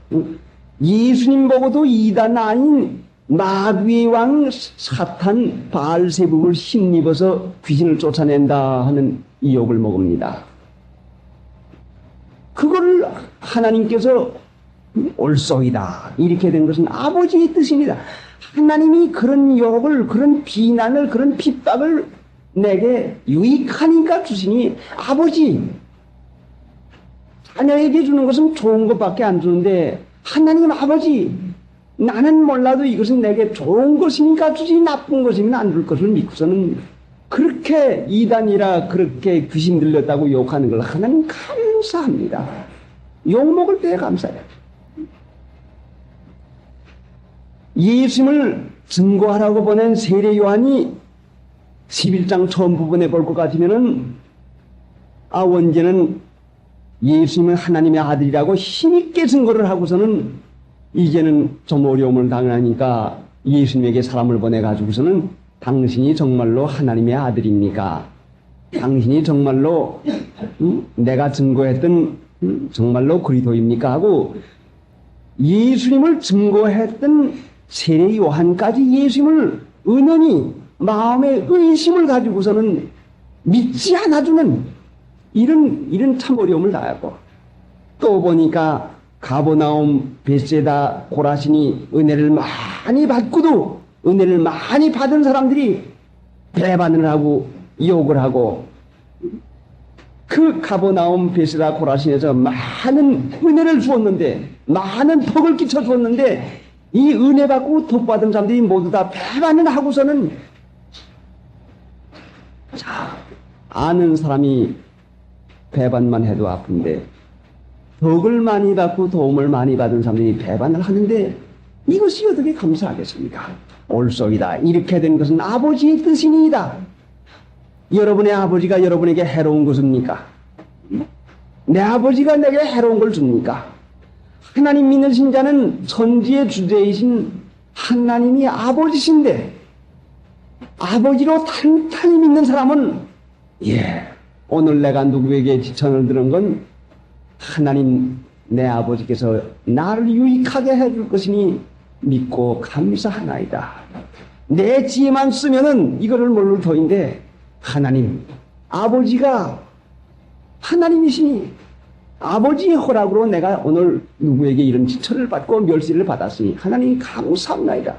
예수님 보고도 이단 아닌 마귀의 왕 사탄 바알세불을 힘입어서 귀신을 쫓아낸다 하는 이 욕을 먹습니다. 그거를 하나님께서 옳소이다 이렇게 된 것은 아버지의 뜻입니다. 하나님이 그런 욕을, 그런 비난을, 그런 핍박을 내게 유익하니까 주시니, 아버지, 자녀에게 주는 것은 좋은 것밖에 안 주는데 하나님 아버지, 나는 몰라도 이것은 내게 좋은 것이니까 주지, 나쁜 것이면 안 줄 것을 믿고서는 그렇게 이단이라 그렇게 귀신 들렸다고 욕하는 걸 하나님 감사합니다. 욕먹을 때에 감사해요. 예수님을 증거하라고 보낸 세례 요한이 11장 처음 부분에 볼 것 같으면은, 원제는 예수님은 하나님의 아들이라고 힘있게 증거를 하고서는 이제는 좀 어려움을 당하니까 예수님에게 사람을 보내가지고서는 당신이 정말로 하나님의 아들입니까? 당신이 정말로 내가 증거했던 정말로 그리스도입니까? 하고 예수님을 증거했던 세례 요한까지 예수님을 은연히 마음의 의심을 가지고서는 믿지 않아주는 이런 참 어려움을 당하고, 또 보니까 가버나움, 벳세다, 고라신이 은혜를 많이 받고도 은혜를 많이 받은 사람들이 배반을 하고 욕을 하고, 그 가버나움, 벳세다, 고라신에서 많은 은혜를 주었는데, 많은 덕을 끼쳐 주었는데, 이 은혜 받고 덕 받은 사람들이 모두 다 배반을 하고서는, 자, 아는 사람이 배반만 해도 아픈데 덕을 많이 받고 도움을 많이 받은 사람들이 배반을 하는데 이것이 어떻게 감사하겠습니까? 옳소이다. 이렇게 된 것은 아버지의 뜻이니이다. 여러분의 아버지가 여러분에게 해로운 것입니까? 내 아버지가 내게 해로운 걸 줍니까? 하나님 믿는 신자는 천지의 주제이신 하나님이 아버지신데, 아버지로 탄탄히 믿는 사람은, 오늘 내가 누구에게 지천을 들은 건 하나님 내 아버지께서 나를 유익하게 해줄 것이니 믿고 감사하나이다. 내 지혜만 쓰면은 이거를 모를 터인데, 하나님, 아버지가 하나님이시니 아버지의 허락으로 내가 오늘 누구에게 이런 지천을 받고 멸시를 받았으니 하나님 감사합나이다.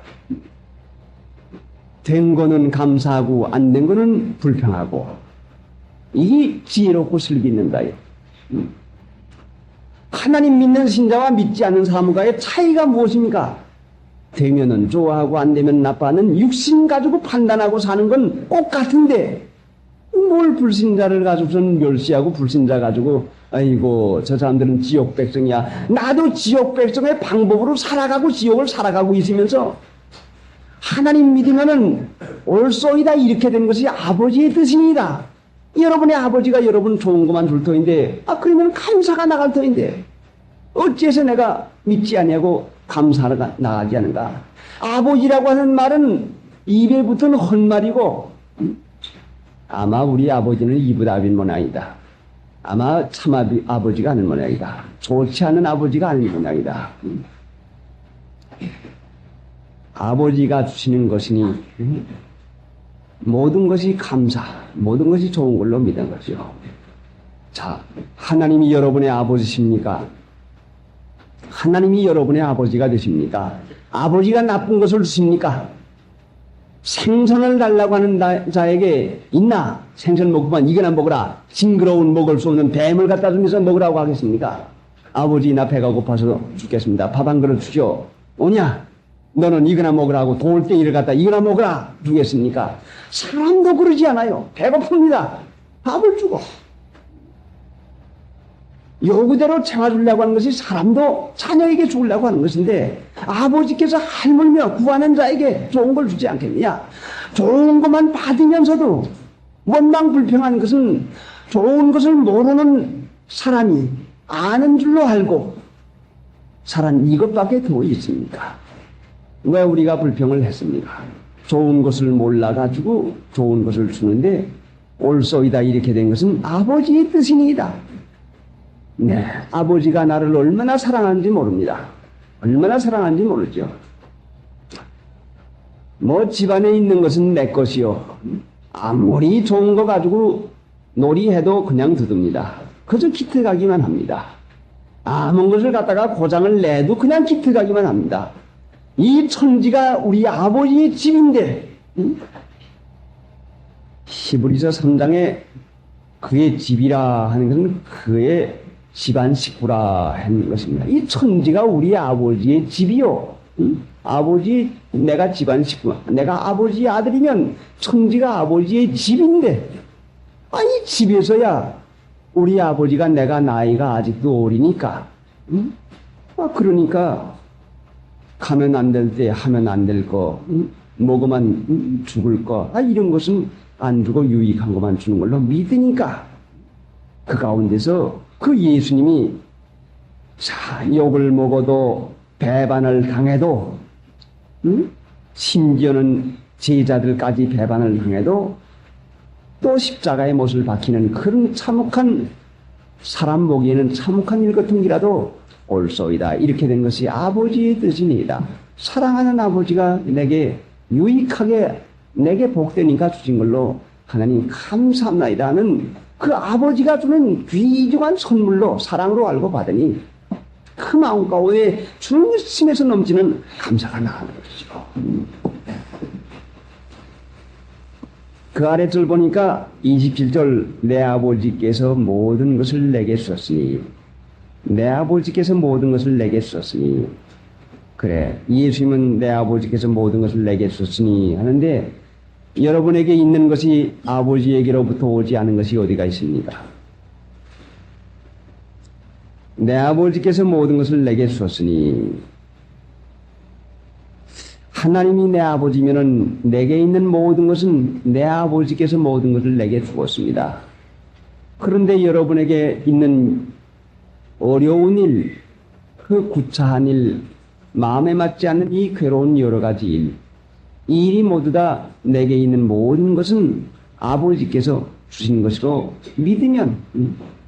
된 거는 감사하고 안 된 거는 불평하고, 이게 지혜롭고 슬기 있는다. 하나님 믿는 신자와 믿지 않는 사람과의 차이가 무엇입니까? 되면은 좋아하고 안 되면 나빠하는 육신 가지고 판단하고 사는 건 똑같은데, 뭘 불신자를 가지고서는 멸시하고 불신자 가지고 아이고 저 사람들은 지옥 백성이야. 나도 지옥 백성의 방법으로 살아가고 지옥을 살아가고 있으면서 하나님 믿으면은 옳소이다 이렇게 된 것이 아버지의 뜻입니다. 여러분의 아버지가 여러분 좋은 것만 줄 터인데 그러면 감사가 나갈 터인데 어째서 내가 믿지 아니하고 감사가 나가지 않은가? 아버지라고 하는 말은 입에 붙은 헛말이고 아마 우리 아버지는 이브라빈 모양이다. 아마 참 아버지가 아닌 모양이다. 좋지 않은 아버지가 아닌 모양이다. 아버지가 주시는 것이니 모든 것이 감사, 모든 것이 좋은 걸로 믿는 거죠. 자, 하나님이 여러분의 아버지십니까? 하나님이 여러분의 아버지가 되십니까? 아버지가 나쁜 것을 주십니까? 생선을 달라고 하는 자에게 있나? 생선 먹고만 이거나 먹으라. 징그러운 먹을 수 없는 뱀을 갖다 주면서 먹으라고 하겠습니까? 아버지 나 배가 고파서 죽겠습니다. 밥 한 그릇 주시오. 오냐? 너는 이거나 먹으라고 돌덩이를 갖다 이거나 먹으라 주겠습니까? 사람도 그러지 않아요. 배고픕니다. 밥을 주고. 요구대로 채워주려고 하는 것이 사람도 자녀에게 주려고 하는 것인데 아버지께서 할물며 구하는 자에게 좋은 걸 주지 않겠느냐? 좋은 것만 받으면서도 원망 불평한 것은 좋은 것을 모르는 사람이 아는 줄로 알고 살한 이것밖에 더 있습니까? 왜 우리가 불평을 했습니까? 좋은 것을 몰라가지고 좋은 것을 주는데 옳소이다 이렇게 된 것은 아버지의 뜻이니이다. 네, 아버지가 나를 얼마나 사랑하는지 모릅니다. 얼마나 사랑하는지 모르죠. 뭐 집안에 있는 것은 내 것이요. 아무리 좋은 거 가지고 놀이해도 그냥 두듭니다. 그저 기특하기만 합니다. 아무 것을 갖다가 고장을 내도 그냥 기특하기만 합니다. 이 천지가 우리 아버지의 집인데 히브리서 3장에 그의 집이라 하는 것은 그의 집안 식구라 하는 것입니다. 이 천지가 우리 아버지의 집이요. 아버지 내가 집안 식구, 내가 아버지의 아들이면 천지가 아버지의 집인데 이 집에서야 우리 아버지가 내가 나이가 아직도 어리니까 그러니까 가면 안 될 때 하면 안 될 거, 먹으면 죽을 거, 이런 것은 안 주고 유익한 것만 주는 걸로 믿으니까 그 가운데서 그 예수님이 욕을 먹어도 배반을 당해도 심지어는 제자들까지 배반을 당해도 또 십자가의 못을 박히는 그런 참혹한 사람 보기에는 참혹한 일 같은 기라도 옳소이다 이렇게 된 것이 아버지의 뜻이니이다. 사랑하는 아버지가 내게 유익하게 내게 복되니까 주신 걸로 하나님 감사합나이다는 그 아버지가 주는 귀중한 선물로 사랑으로 알고 받으니 그 마음 가운데 주는 심에서 넘치는 감사가 나가는 것이죠. 그 아래줄 보니까 27절 내 아버지께서 모든 것을 내게 주셨으니 내 아버지께서 모든 것을 내게 주셨으니 그래 예수님은 내 아버지께서 모든 것을 내게 주셨으니 하는데 여러분에게 있는 것이 아버지에게로부터 오지 않은 것이 어디가 있습니까? 내 아버지께서 모든 것을 내게 주셨으니 하나님이 내 아버지면은 내게 있는 모든 것은 내 아버지께서 모든 것을 내게 주었습니다. 그런데 여러분에게 있는 어려운 일, 그 구차한 일, 마음에 맞지 않는 이 괴로운 여러 가지 일, 이 일이 모두 다 내게 있는 모든 것은 아버지께서 주신 것으로 믿으면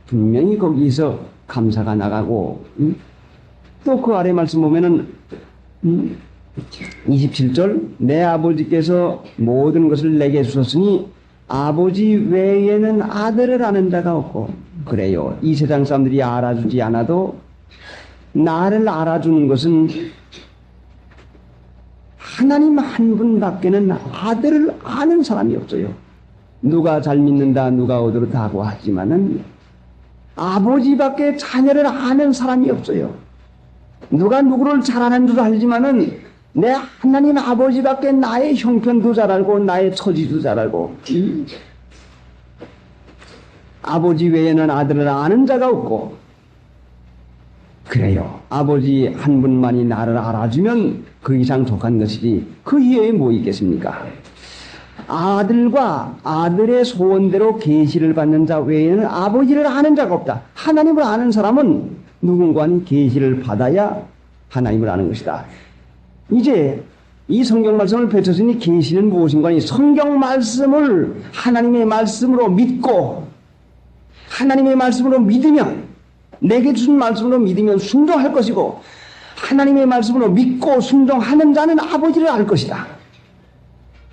분명히 거기서 감사가 나가고 또 그 아래 말씀 보면은 27절 내 아버지께서 모든 것을 내게 주셨으니 아버지 외에는 아들을 아는 자가 없고 그래요. 이 세상 사람들이 알아주지 않아도 나를 알아주는 것은 하나님 한 분밖에는 아들을 아는 사람이 없어요. 누가 잘 믿는다 누가 어디로다 하고 하지만은 아버지밖에 자녀를 아는 사람이 없어요. 누가 누구를 잘 아는 줄 알지만은 내 하나님 아버지밖에 나의 형편도 잘 알고 나의 처지도 잘 알고 아버지 외에는 아들을 아는 자가 없고, 그래요. 아버지 한 분만이 나를 알아주면 그 이상 족한 것이지 그 이외에 뭐 있겠습니까? 아들과 아들의 소원대로 계시를 받는 자 외에는 아버지를 아는 자가 없다. 하나님을 아는 사람은 누군가는 계시를 받아야 하나님을 아는 것이다. 이제 이 성경 말씀을 펼쳤으니 계시는 무엇인가? 이 성경 말씀을 하나님의 말씀으로 믿고 하나님의 말씀으로 믿으면, 내게 주신 말씀으로 믿으면 순종할 것이고, 하나님의 말씀으로 믿고 순종하는 자는 아버지를 알 것이다.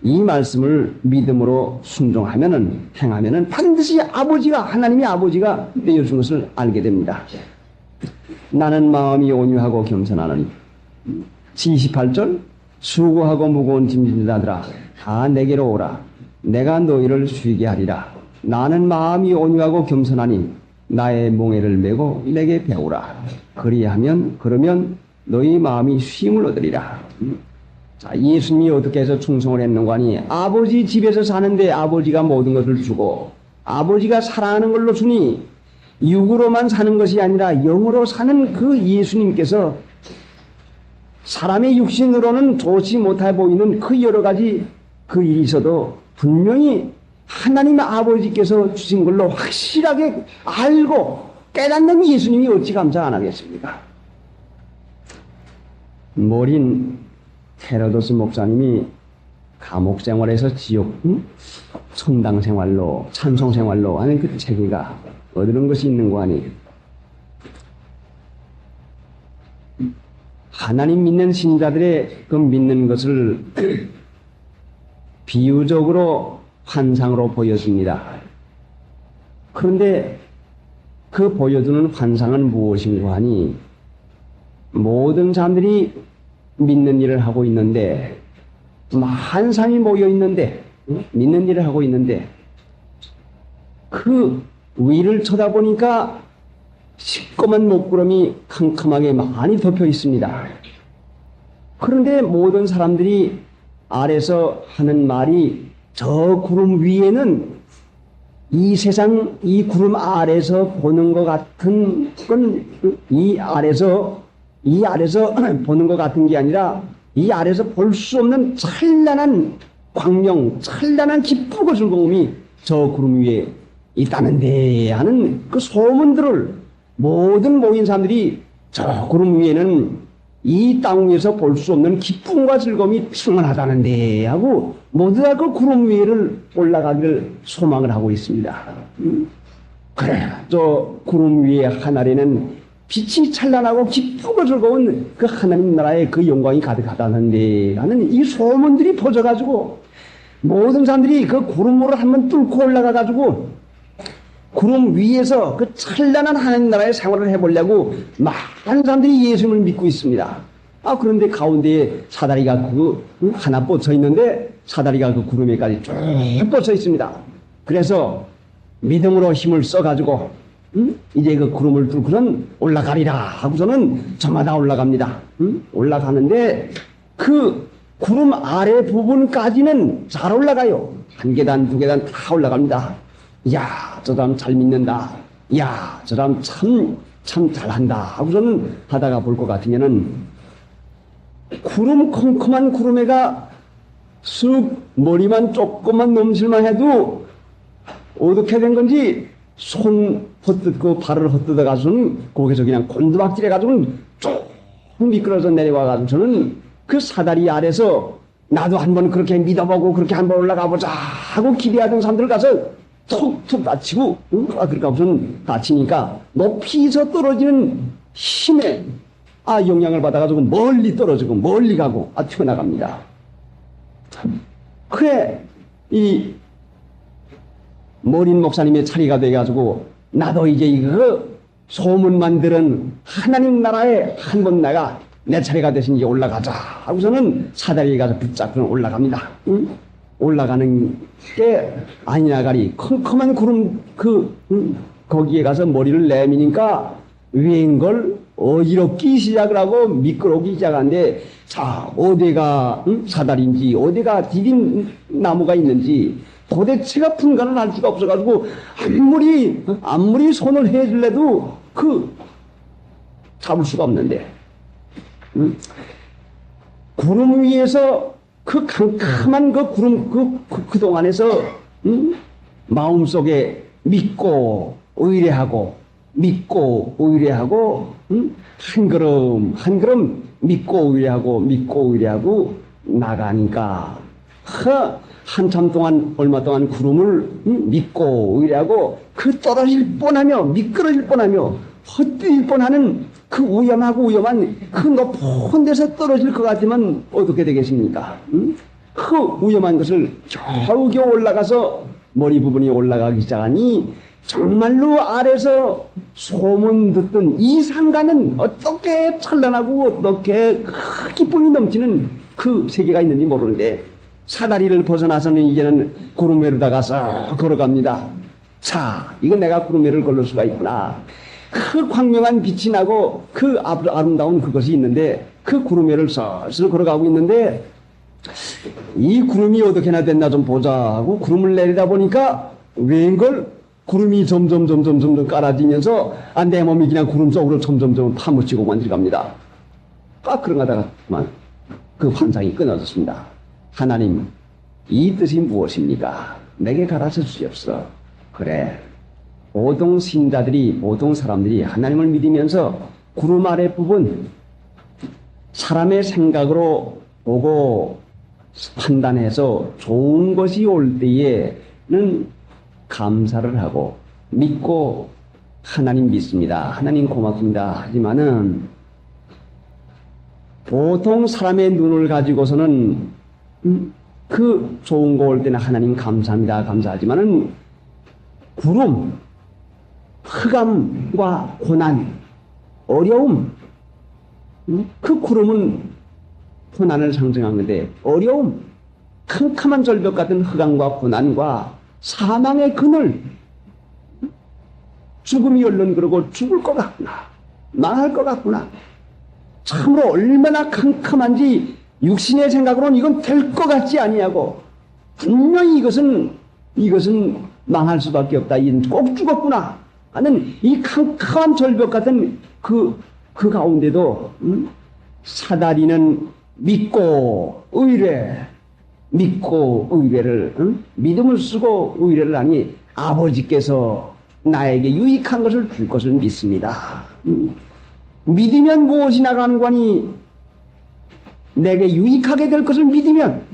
이 말씀을 믿음으로 순종하면은, 행하면은 반드시 아버지가, 하나님의 아버지가 내어준 것을 알게 됩니다. 나는 마음이 온유하고 겸손하노니. 28절, 수고하고 무거운 짐진 자들아 다 내게로 오라. 내가 너희를 쉬게 하리라. 나는 마음이 온유하고 겸손하니 나의 몽해를 메고 내게 배우라. 그러면 너희 마음이 쉼을 얻으리라. 자, 예수님이 어떻게 해서 충성을 했는가 하니, 아버지 집에서 사는데 아버지가 모든 것을 주고, 아버지가 사랑하는 걸로 주니, 육으로만 사는 것이 아니라 영으로 사는 그 예수님께서 사람의 육신으로는 좋지 못해 보이는 그 여러 가지 그 일이 있어도 분명히 하나님의 아버지께서 주신 걸로 확실하게 알고 깨닫는 예수님이 어찌 감사 안 하겠습니까? 머린 헤로도스 목사님이 감옥 생활에서 지옥, 성당 생활로, 찬송 생활로 하는 그 체계가 어떤 것이 있는 거 아니? 하나님 믿는 신자들의 그 믿는 것을 비유적으로 환상으로 보여줍니다. 그런데 그 보여주는 환상은 무엇인가 하니, 모든 사람들이 믿는 일을 하고 있는데, 환상이 모여 있는데, 믿는 일을 하고 있는데, 그 위를 쳐다보니까 시꺼먼 먹구름이 캄캄하게 많이 덮여 있습니다. 그런데 모든 사람들이 아래서 하는 말이, 저 구름 위에는 이 세상 이 구름 아래서 보는 것 같은 건 이 아래서 보는 것 같은 게 아니라 이 아래서 볼 수 없는 찬란한 광명, 찬란한 기쁘고 즐거움이 저 구름 위에 있다는데 하는 그 소문들을 모든 모인 사람들이, 저 구름 위에는 이 땅 위에서 볼 수 없는 기쁨과 즐거움이 충만하다는데 하고 모두 다 그 구름 위를 올라가기를 소망을 하고 있습니다. 그래, 저 구름 위에 하늘에는 빛이 찬란하고 기쁘고 즐거운 그 하나님 나라의 그 영광이 가득하다는데 하는 이 소문들이 퍼져가지고 모든 사람들이 그 구름으로 한번 뚫고 올라가가지고 구름 위에서 그 찬란한 하나님 나라의 생활을 해보려고 많은 사람들이 예수님을 믿고 있습니다. 그런데 가운데에 사다리가 하나 뻗쳐 있는데 사다리가 그 구름에까지 쭉 뻗쳐 있습니다. 그래서 믿음으로 힘을 써가지고 이제 그 구름을 뚫고는 올라가리라 하고서는 저마다 올라갑니다. 올라가는데 그 구름 아래 부분까지는 잘 올라가요. 한 계단, 두 계단 다 올라갑니다. 야, 저 사람 잘 믿는다. 야, 저 사람 참 잘한다. 하고서는 하다가 볼 것 같으면은 구름, 컴컴한 구름에가 쑥 머리만 조금만 넘실만 해도 어떻게 된 건지 손 헛뜯고 발을 헛뜯어 가서는 거기서 그냥 곤두박질 해가지고는 쭉 미끄러져 내려와 가지고서는 그 사다리 아래서 나도 한번 그렇게 믿어보고 그렇게 한번 올라가 보자 하고 기대하던 사람들 가서 툭툭 다치고, 그러니까 무슨 다치니까 높이서 떨어지는 힘에 영향을 받아가지고 멀리 떨어지고 멀리 가고 튀어나갑니다. 그래, 이 머린 목사님의 차례가 돼가지고 나도 이제 이거 소문만 들은 하나님 나라에 한번 내가 내 차례가 되신 이제 올라가자 하고서는 사다리에 가서 붙잡고 올라갑니다. 올라가는 게 아니나가리 컴컴한 구름 거기에 가서 머리를 내미니까 웬걸 어지럽기 시작을 하고 미끄러우기 시작하는데, 자, 어디가 사다리인지 어디가 디딤 나무가 있는지 도대체가 분간을 할 수가 없어가지고 아무리 손을 해줄래도 잡을 수가 없는데 구름 위에서 그 캄캄한 그 구름 그 동안에서 마음속에 믿고 의뢰하고 한 걸음 믿고 의뢰하고 나가니까 한참 동안 얼마 동안 구름을 믿고 의뢰하고 그 떨어질 뻔하며 미끄러질 뻔하며 헛디딜 뻔하는 그 위험한 그 높은 데서 떨어질 것 같으면 어떻게 되겠습니까? 그 위험한 것을 겨우겨우 올라가서 머리 부분이 올라가기 시작하니 정말로 아래서 소문 듣던 이 상가는 어떻게 찬란하고 어떻게 기쁨이 넘치는 그 세계가 있는지 모르는데 사다리를 벗어나서는 이제는 구름 위로 다가서 걸어갑니다. 자, 이건 내가 구름 위를 걸을 수가 있구나. 그 광명한 빛이 나고 그 아름다운 그것이 있는데 그 구름 위를 슬슬 걸어가고 있는데 이 구름이 어떻게나 됐나 좀 보자 하고 구름을 내리다 보니까 웬걸 구름이 점점 깔아지면서 내 몸이 그냥 구름 속으로 점점 파묻히고만 들어갑니다. 그런가다가 그만 그 환상이 끊어졌습니다. 하나님, 이 뜻이 무엇입니까? 내게 가르쳐 주시옵소서. 그래, 보통 신자들이, 보통 사람들이 하나님을 믿으면서 구름 아래 부분 사람의 생각으로 보고 판단해서 좋은 것이 올 때에는 감사를 하고 믿고 하나님 믿습니다. 하나님 고맙습니다. 하지만은 보통 사람의 눈을 가지고서는 그 좋은 거 올 때는 하나님 감사합니다. 감사하지만은 구름, 흑암과 고난, 어려움, 그 구름은 고난을 상징한 건데 어려움, 캄캄한 절벽 같은 흑암과 고난과 사망의 그늘, 죽음이 얼른 그러고 죽을 것 같구나, 망할 것 같구나. 참으로 얼마나 캄캄한지 육신의 생각으로는 이건 될 것 같지 아니하고 분명히 이것은 망할 수밖에 없다. 이건 꼭 죽었구나 하는 이 캄캄한 절벽 같은 그 가운데도 사다리는 믿고 의뢰를 믿음을 쓰고 의뢰를 하니 아버지께서 나에게 유익한 것을 줄 것을 믿습니다. 믿으면 무엇이 나가는 거니? 내게 유익하게 될 것을 믿으면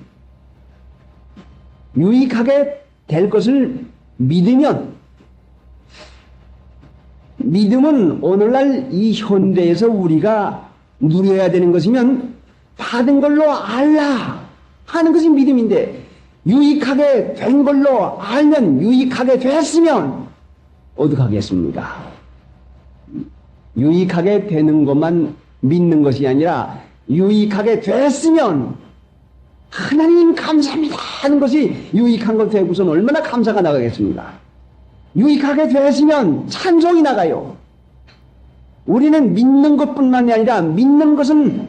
믿음은 오늘날 이 현대에서 우리가 누려야 되는 것이면 받은 걸로 알라 하는 것이 믿음인데 유익하게 된 걸로 알면 유익하게 됐으면 어떻게 하겠습니까? 유익하게 되는 것만 믿는 것이 아니라 유익하게 됐으면 하나님 감사합니다 하는 것이 유익한 것 되고선 얼마나 감사가 나가겠습니까? 유익하게 됐으면 찬송이 나가요. 우리는 믿는 것뿐만이 아니라 믿는 것은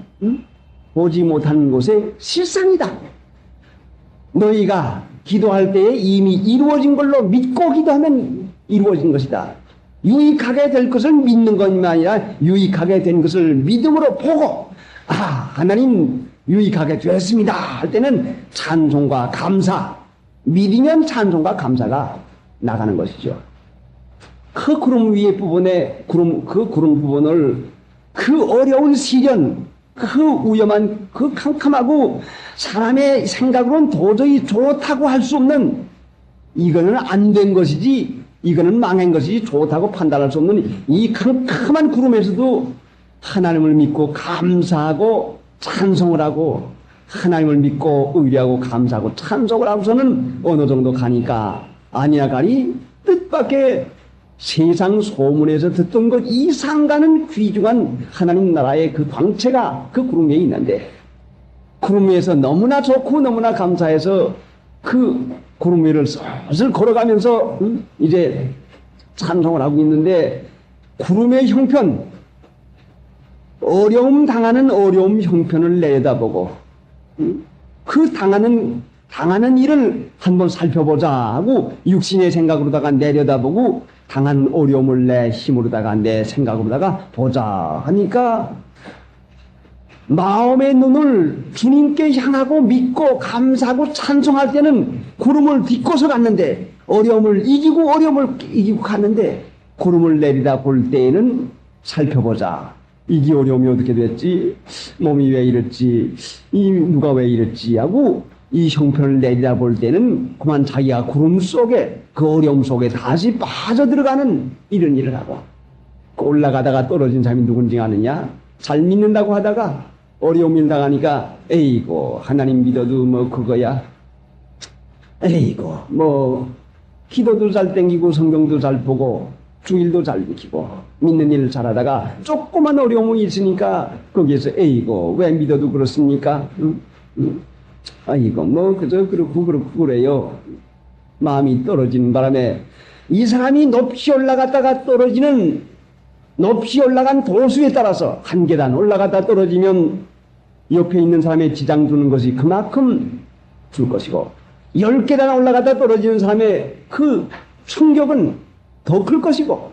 보지 못하는 곳의 실상이다. 너희가 기도할 때에 이미 이루어진 걸로 믿고 기도하면 이루어진 것이다. 유익하게 될 것을 믿는 것만 아니라 유익하게 된 것을 믿음으로 보고 하나님 유익하게 됐습니다 할 때는 찬송과 감사, 믿으면 찬송과 감사가 나가는 것이죠. 그 구름 위의 부분에 그 구름 부분을 그 어려운 시련, 그 위험한, 그 캄캄하고 사람의 생각으로는 도저히 좋다고 할 수 없는 이거는 안 된 것이지 이거는 망한 것이지 좋다고 판단할 수 없는 이 캄캄한 구름에서도 하나님을 믿고 감사하고 찬송을 하고 하나님을 믿고 의뢰하고 감사하고 찬송을 하고서는 어느 정도 가니까 아니야가리 뜻밖의 세상 소문에서 듣던 것 이상 가는 귀중한 하나님 나라의 그 광채가 그 구름 위에 있는데 구름 위에서 너무나 좋고 너무나 감사해서 그 구름 위를 슬슬 걸어가면서 이제 찬송을 하고 있는데 구름의 형편, 어려움 당하는 어려움 형편을 내다보고 그 당하는 당하는 일을 한번 살펴보자 하고 육신의 생각으로다가 내려다보고 당한 어려움을 내 힘으로다가 내 생각으로다가 보자 하니까 마음의 눈을 주님께 향하고 믿고 감사하고 찬송할 때는 구름을 딛고서 갔는데 어려움을 이기고 갔는데 구름을 내리다 볼 때에는 살펴보자. 이게 어려움이 어떻게 됐지? 몸이 왜 이랬지? 누가 왜 이랬지? 하고 이 형편을 내리다 볼 때는 그만 자기가 구름 속에 그 어려움 속에 다시 빠져들어가는 이런 일을 하고 올라가다가 떨어진 사람이 누군지 아느냐? 잘 믿는다고 하다가 어려움을 당하니까 에이고 하나님 믿어도 뭐 그거야 에이고 뭐 기도도 잘 땡기고 성경도 잘 보고 주일도 잘 지키고 믿는 일을 잘하다가 조그만 어려움이 있으니까 거기에서 에이고 왜 믿어도 그렇습니까? 아이고 뭐 그저 그렇고 그래요. 마음이 떨어지는 바람에 이 사람이 높이 올라갔다가 떨어지는 높이 올라간 도수에 따라서 한 계단 올라갔다 떨어지면 옆에 있는 사람의 지장 주는 것이 그만큼 줄 것이고 10계단 올라갔다 떨어지는 사람의 그 충격은 더 클 것이고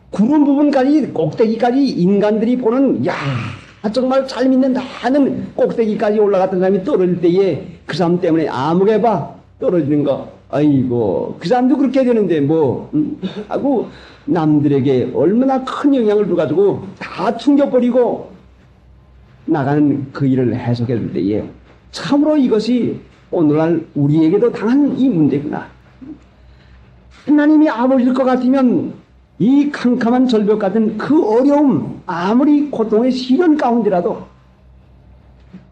구름 부분까지 꼭대기까지 인간들이 보는 야 정말 잘 믿는다 하는 꼭대기까지 올라갔던 사람이 떨어질 때에 그 사람 때문에 아무개 봐 떨어지는 거 아이고 그 사람도 그렇게 되는데 뭐 하고 남들에게 얼마나 큰 영향을 줘가지고 다 충격버리고 나가는 그 일을 해석해 줄 때에 참으로 이것이 오늘날 우리에게도 당한 이 문제구나. 하나님이 아버지일 것 같으면 이 캄캄한 절벽 같은 그 어려움 아무리 고통의 시련 가운데라도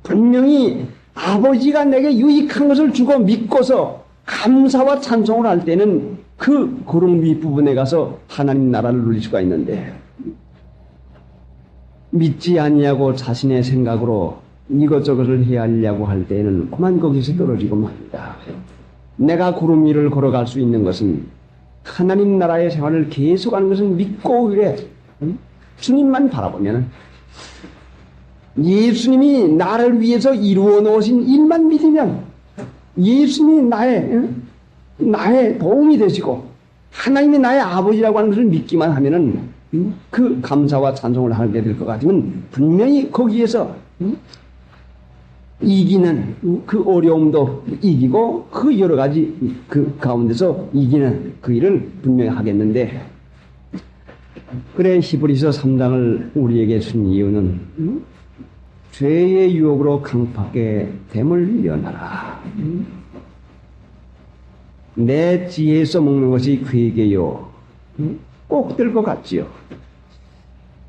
분명히 아버지가 내게 유익한 것을 주고 믿고서 감사와 찬송을 할 때는 그 구름 윗부분에 가서 하나님 나라를 누릴 수가 있는데 믿지 아니하고 자신의 생각으로 이것저것을 해야 하려고 할 때는 그만 거기서 떨어지고 맙니다. 내가 구름 위를 걸어갈 수 있는 것은 하나님 나라의 생활을 계속하는 것은 믿고 그래 주님만 바라보면 예수님이 나를 위해서 이루어 놓으신 일만 믿으면 예수님이 나의 도움이 되시고 하나님이 나의 아버지라고 하는 것을 믿기만 하면은 그 감사와 찬송을 하게 될 것 같으면 분명히 거기에서 이기는 그 어려움도 이기고 그 여러 가지 그 가운데서 이기는 그 일을 분명히 하겠는데 그래 히브리서 3장을 우리에게 준 이유는 죄의 유혹으로 강팍하게 됨을 면하라. 내 지혜에서 먹는 것이 괴계요. 꼭 될 것 같지요.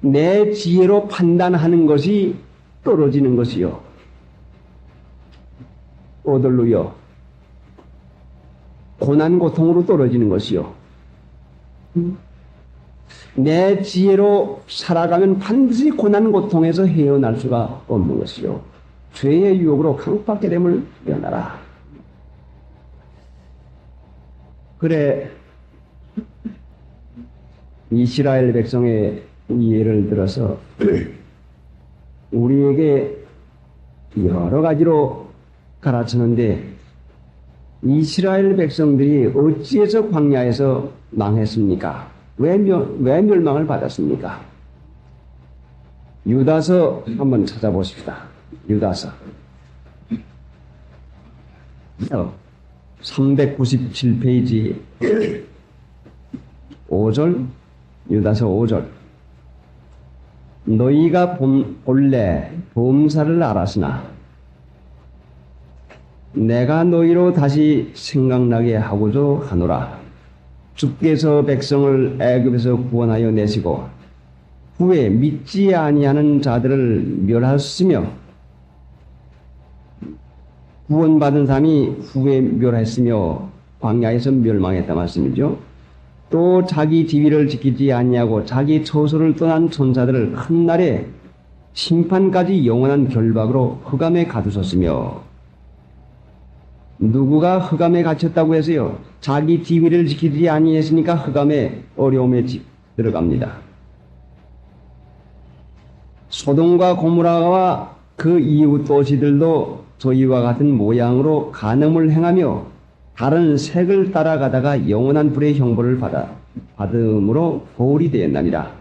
내 지혜로 판단하는 것이 떨어지는 것이요. 어들로요. 고난 고통으로 떨어지는 것이요. 내 지혜로 살아가면 반드시 고난 고통에서 헤어날 수가 없는 것이요. 죄의 유혹으로 강팍하게 됨을 면하라. 그래 이스라엘 백성의 예를 들어서 우리에게 여러 가지로 가르치는데 이스라엘 백성들이 어찌해서 광야에서 망했습니까? 왜 멸망을 받았습니까? 유다서 한번 찾아보십시다. 유다서 397페이지 5절 유다서 5절 너희가 본래 범사를 알았으나 내가 너희로 다시 생각나게 하고자 하노라. 주께서 백성을 애굽에서 구원하여 내시고 후에 믿지 아니하는 자들을 멸하셨으며 구원받은 사람이 후에 멸했으며 광야에서 멸망했다 말씀이죠. 또 자기 지위를 지키지 아니하고 자기 처소를 떠난 천사들을 한 날에 심판까지 영원한 결박으로 흑암에 가두셨으며 누구가 흑암에 갇혔다고 해서요. 자기 지위를 지키지 아니했으니까 흑암에 어려움에 들어갑니다. 소돔과 고모라와 그 이웃 도시들도 저희와 같은 모양으로 간음을 행하며 다른 색을 따라가다가 영원한 불의 형벌을 받음으로 고울이 되었나니라.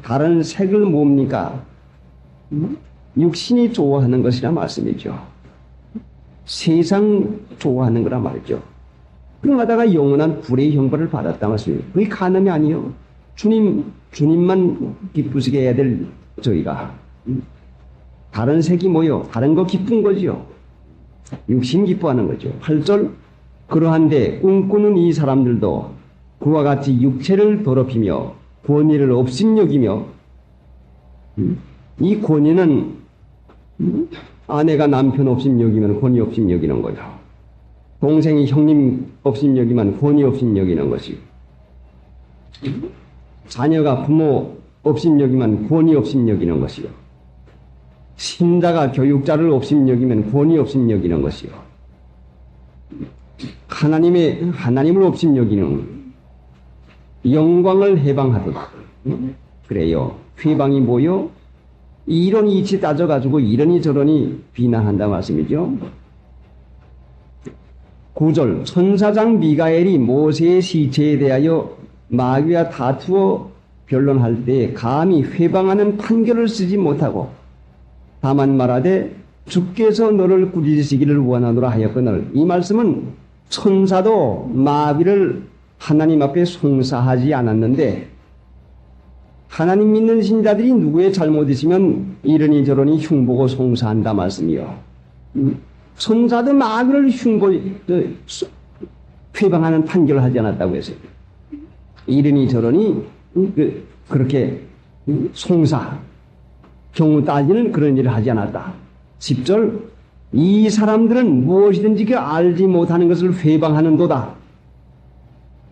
다른 색을 뭡니까? 육신이 좋아하는 것이라 말씀이죠. 세상 좋아하는 거라 말이죠. 그러다가 영원한 불의 형벌을 받았다 말씀이에요. 그게 간음이 아니요. 주님만 기쁘시게 해야 될 저희가. 다른 색이 뭐요? 다른 거 기쁜 거지요. 육신 기뻐하는 거죠. 8절. 그러한데 꿈꾸는 이 사람들도 그와 같이 육체를 더럽히며 권위를 업신여기며, 이 권위는 아내가 남편 업신여기면 권위 업신여기는 거죠. 동생이 형님 업신여기면 권위 업신여기는 것이고, 자녀가 부모 업신여기면 권위 업신여기는 것이요. 신자가 교육자를 업신여기면 권위 업신여기는 것이요. 하나님을 업신여기는 영광을 해방하듯. 그래요. 회방이 뭐요? 이론이 이치 따져가지고 이러니 저러니 비난한다 말씀이죠. 9절. 천사장 미가엘이 모세의 시체에 대하여 마귀와 다투어 변론할 때 감히 회방하는 판결을 쓰지 못하고 다만 말하되 주께서 너를 꾸짖으시기를 원하노라 하였거늘. 이 말씀은 천사도 마귀를 하나님 앞에 송사하지 않았는데, 하나님 믿는 신자들이 누구의 잘못이시면 이러니 저러니 흉보고 송사한다 말씀이요. 천사도 마귀를 회방하는 판결을 하지 않았다고 했어요. 이러니 저러니 그렇게 송사, 경우 따지는 그런 일을 하지 않았다. 10절. 이 사람들은 무엇이든지 알지 못하는 것을 회방하는도다.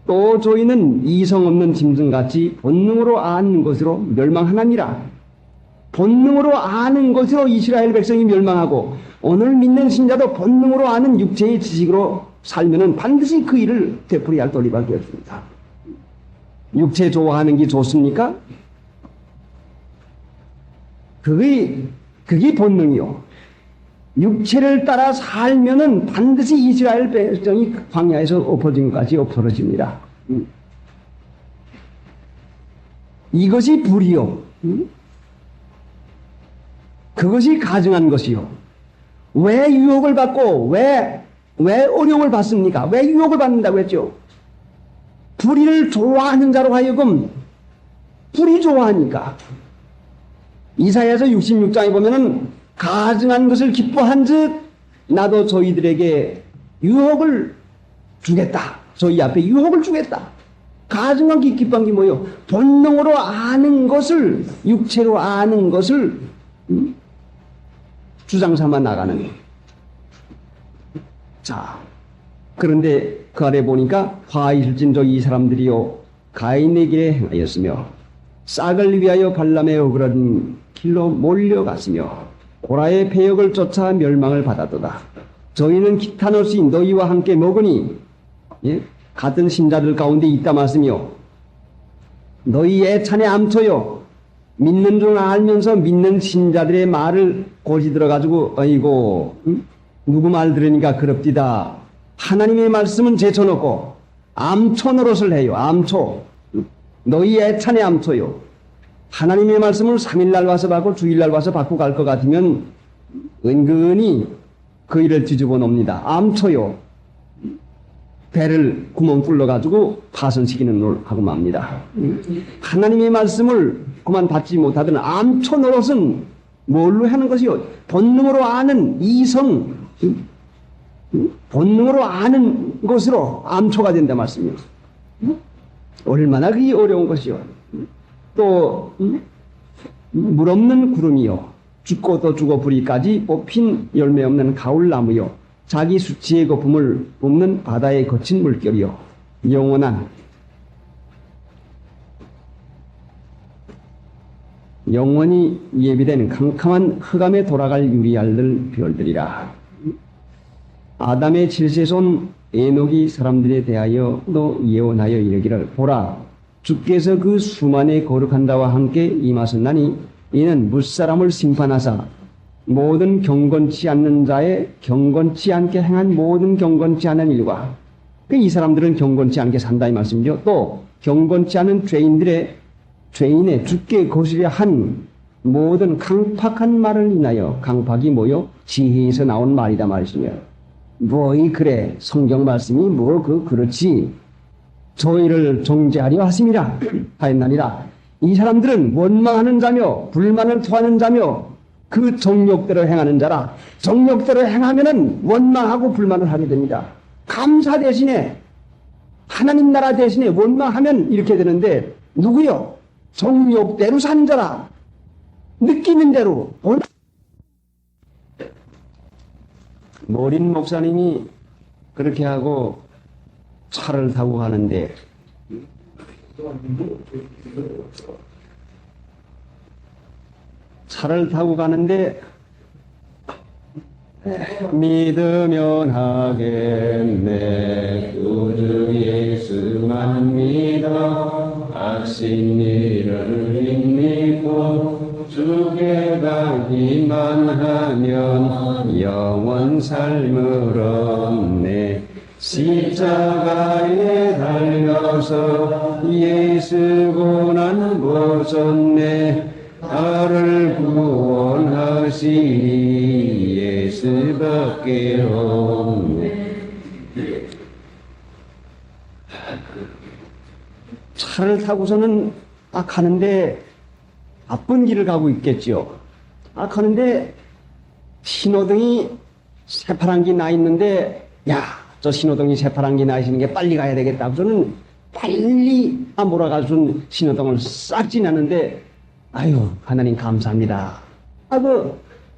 또 저희는 이성 없는 짐승같이 본능으로 아는 것으로 멸망하나니라. 본능으로 아는 것으로 이스라엘 백성이 멸망하고, 오늘 믿는 신자도 본능으로 아는 육체의 지식으로 살면은 반드시 그 일을 되풀이할 할 도리밖에 없습니다. 육체 좋아하는 게 좋습니까? 그게 본능이요. 육체를 따라 살면은 반드시 이스라엘 백성이 광야에서 엎어진 것까지 엎어집니다. 이것이 불이요. 그것이 가증한 것이요. 왜 유혹을 받고 왜 어려움을 받습니까? 왜 유혹을 받는다고 했죠? 불의를 좋아하는 자로 하여금 불이 좋아하니까. 이사야서 66장에 보면은 가증한 것을 기뻐한즉 나도 저희들에게 유혹을 주겠다. 저희 앞에 유혹을 주겠다. 가증한 게 기뻐한 게 뭐예요? 본능으로 아는 것을, 육체로 아는 것을 주장 삼아 나가는 거예요. 자, 그런데 그 아래 보니까 화이슬진저 이 사람들이요 가인에게 행하였으며 싹을 위하여 발람의 어그러진 길로 몰려갔으며 고라의 패역을 쫓아 멸망을 받았도다. 저희는 기탄없이 너희와 함께 먹으니, 같은 신자들 가운데 있다 말씀이요. 너희 애찬에 암초요. 믿는 줄 알면서 믿는 신자들의 말을 고지 들어가지고 아이고 누구 말 들으니까 그럽디다. 하나님의 말씀은 제쳐놓고 암초 노릇을 해요. 암초. 너희 애찬에 암초요. 하나님의 말씀을 3일날 와서 받고 주일날 와서 받고 갈 것 같으면 은근히 그 일을 뒤집어 놓습니다. 암초요. 배를 구멍 뚫러가지고 파손시키는 걸 하고 맙니다. 하나님의 말씀을 그만 받지 못하던 암초 노릇은 뭘로 하는 것이요? 본능으로 아는 이성, 본능으로 아는 것으로 암초가 된다 말씀이요. 얼마나 그게 어려운 것이요. 또 물 없는 구름이요. 죽고 또 죽어 부리까지 뽑힌 열매 없는 가을나무요. 자기 수치의 거품을 뿜는 바다의 거친 물결이요. 영원한 영원히 예비된 캄캄한 흑암에 돌아갈 유리알들 별들이라. 아담의 7세손 에녹이 사람들에 대하여 또 예언하여 이르기를 보라 주께서 그 수만의 거룩한 자와 함께 임하셨나니 이는 무사람을 심판하사 모든 경건치 않는 자의 경건치 않게 행한 모든 경건치 않은 일과 이 사람들은 경건치 않게 산다 이 말씀이죠. 또 경건치 않은 죄인의 주께 거스려 한 모든 강팍한 말을 인하여 강팍이 뭐요? 지혜에서 나온 말이다 말이시며 뭐이 그래 성경 말씀이 뭐 그렇지 저희를 정죄하려 하심이라 하였나니라. 이 사람들은 원망하는 자며 불만을 토하는 자며 그 정욕대로 행하는 자라. 정욕대로 행하면은 원망하고 불만을 하게 됩니다. 감사 대신에 하나님 나라 대신에 원망하면 이렇게 되는데 누구요? 정욕대로 산 자라. 느끼는 대로. 모린 목사님이 그렇게 하고 차를 타고 가는데 믿으면 하겠네 구주 예수만 믿어 악신 일을 믿고 주께 가기만 하면 영원 삶을 얻네. 십자가에 달려서 예수 고난 보셨네. 나를 구원하시니 예수밖에 없네. 차를 타고서는 가는데 바쁜 길을 가고 있겠지요. 가는데 신호등이 새파란 게 나 있는데 야, 저 신호등이 새파란 게 나 있는 게 빨리 가야 되겠다. 저는 빨리 몰아가서 신호등을 싹 지나는데 아유 하나님 감사합니다.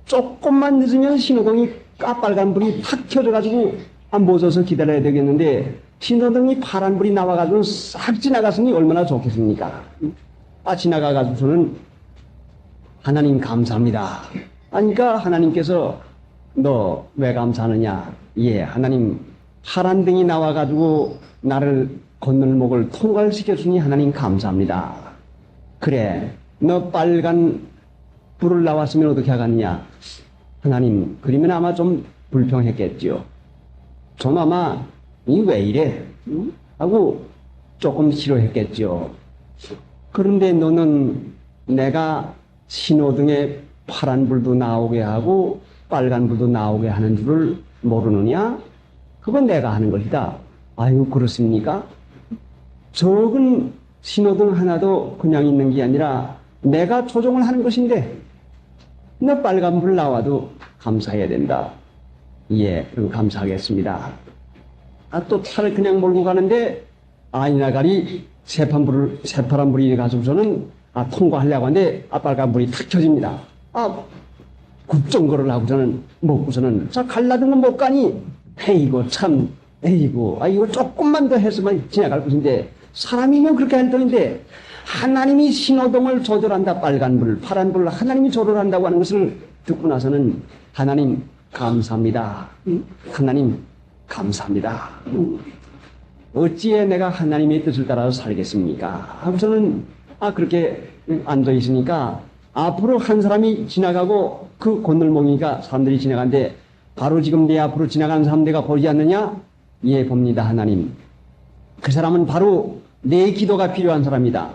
조금만 늦으면 신호등이 까빨간불이 탁 켜져가지고 못 서서 기다려야 되겠는데 신호등이 파란불이 나와가지고 싹 지나갔으니 얼마나 좋겠습니까? 지나가가지고서는 하나님 감사합니다. 그러니까 하나님께서 너 왜 감사하느냐? 예, 하나님 파란 등이 나와가지고 나를 건널목을 통과시켜주니 하나님 감사합니다. 그래, 너 빨간 불을 나왔으면 어떻게 하겠느냐? 하나님, 그러면 아마 좀 불평했겠죠. 좀 아마 이 왜 이래? 하고 조금 싫어했겠죠. 그런데 너는 내가 신호등에 파란불도 나오게 하고 빨간불도 나오게 하는 줄을 모르느냐? 그건 내가 하는 것이다. 아유 그렇습니까? 적은 신호등 하나도 그냥 있는 게 아니라 내가 조종을 하는 것인데 너 빨간불 나와도 감사해야 된다. 예, 그럼 감사하겠습니다. 또 차를 그냥 몰고 가는데 아니나가리 새파란불이 가지고서는 통과하려고 하는데 빨간불이 탁 켜집니다. 급정거를 하고서는 먹고서는 갈라든 건 못 가니 에이고 참 에이고 이거 조금만 더 했으면 지나갈 것인데 사람이면 그렇게 할 터인데 하나님이 신호등을 조절한다. 빨간불 파란불 하나님이 조절한다고 하는 것을 듣고 나서는 하나님 감사합니다. 하나님 감사합니다. 어찌에 내가 하나님의 뜻을 따라서 살겠습니까? 하고서는 그렇게 앉아 있으니까 앞으로 한 사람이 지나가고 그 건널목이니까 사람들이 지나가는데 바로 지금 내 앞으로 지나가는 사람 내가 보지 않느냐? 예, 봅니다. 하나님. 그 사람은 바로 내 기도가 필요한 사람이다.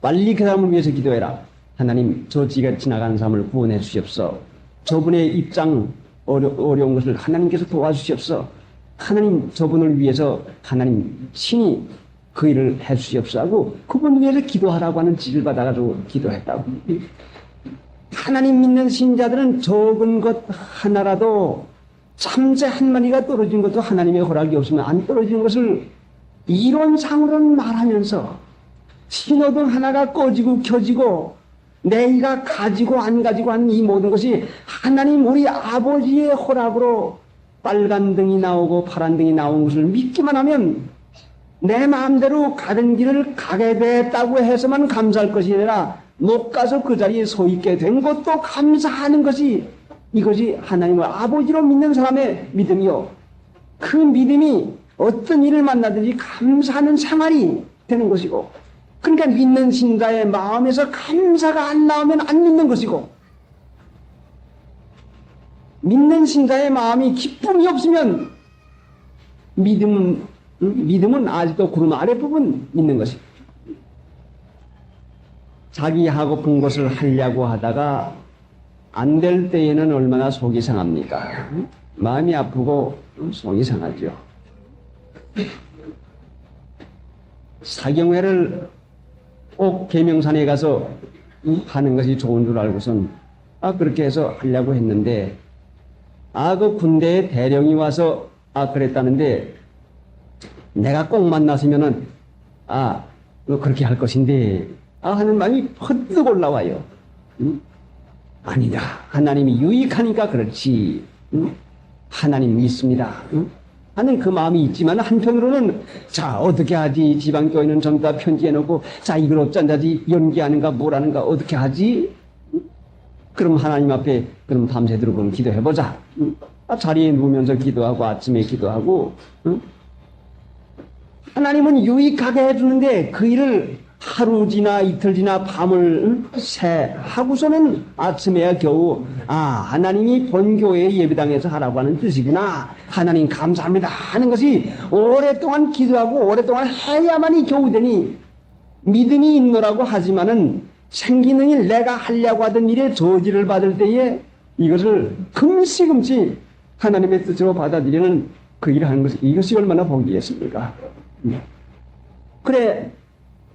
빨리 그 사람을 위해서 기도해라. 하나님, 저 지나가는 사람을 구원해 주시옵소서. 저분의 입장 어려운 것을 하나님께서 도와주시옵소서. 하나님, 저분을 위해서 하나님 신이 그 일을 해 주시옵소서 하고 그분 위해서 기도하라고 하는 지를 받아가지고 기도했다고. 하나님 믿는 신자들은 적은 것 하나라도 참새 한 마리가 떨어진 것도 하나님의 허락이 없으면 안 떨어지는 것을 이론상으로는 말하면서 신호등 하나가 꺼지고 켜지고 내가 가지고 안 가지고 하는 이 모든 것이 하나님 우리 아버지의 허락으로 빨간 등이 나오고 파란 등이 나온 것을 믿기만 하면 내 마음대로 가는 길을 가게 됐다고 해서만 감사할 것이 아니라 못 가서 그 자리에 서 있게 된 것도 감사하는 것이 이것이 하나님을 아버지로 믿는 사람의 믿음이요. 그 믿음이 어떤 일을 만나든지 감사하는 생활이 되는 것이고 그러니까 믿는 신자의 마음에서 감사가 안 나오면 안 믿는 것이고 믿는 신자의 마음이 기쁨이 없으면 믿음은 아직도 구름 아랫부분 믿는 것입니다. 자기 하고픈 것을 하려고 하다가 안 될 때에는 얼마나 속이 상합니까? 마음이 아프고 속이 상하죠. 사경회를 꼭 계명산에 가서 하는 것이 좋은 줄 알고선 그렇게 해서 하려고 했는데 그 군대에 대령이 와서 그랬다는데 내가 꼭 만났으면은 그렇게 할 것인데 하는 마음이 퍼뜩 올라와요. 아니다. 하나님이 유익하니까 그렇지. 하나님 믿습니다. 하는 그 마음이 있지만 한편으로는 어떻게 하지? 지방교회는 전부 다 편지해놓고 이걸 어쩐다지 연기하는가 뭐라는가 어떻게 하지? 그럼 하나님 앞에 그럼 밤새도록 그럼 기도해보자. 자리에 누우면서 기도하고 아침에 기도하고 하나님은 유익하게 해주는데 그 일을 하루 지나 이틀 지나 밤을 새 하고서는 아침에야 겨우 하나님이 본교회의 예배당에서 하라고 하는 뜻이구나. 하나님 감사합니다 하는 것이 오랫동안 기도하고 오랫동안 해야만이 겨우 되니 믿음이 있노라고 하지만은 생기는 일 내가 하려고 하던 일에 저지를 받을 때에 이것을 금시금시 하나님의 뜻으로 받아들이는 그 일을 하는 것이 이것이 얼마나 복이겠습니까? 그래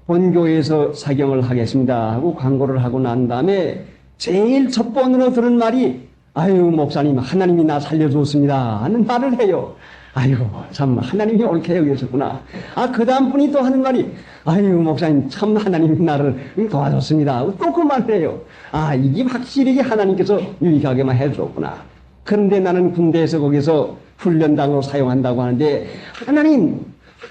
본교회에서 사경을 하겠습니다 하고 광고를 하고 난 다음에 제일 첫 번으로 들은 말이 목사님 하나님이 나 살려줬습니다 하는 말을 해요. 참 하나님이 옳게 여기셨구나. 그 다음 분이 또 하는 말이 목사님 참 하나님이 나를 도와줬습니다. 또 그 말을 해요. 이게 확실히 하나님께서 유익하게만 해줬구나. 그런데 나는 군대에서 거기서 훈련당으로 사용한다고 하는데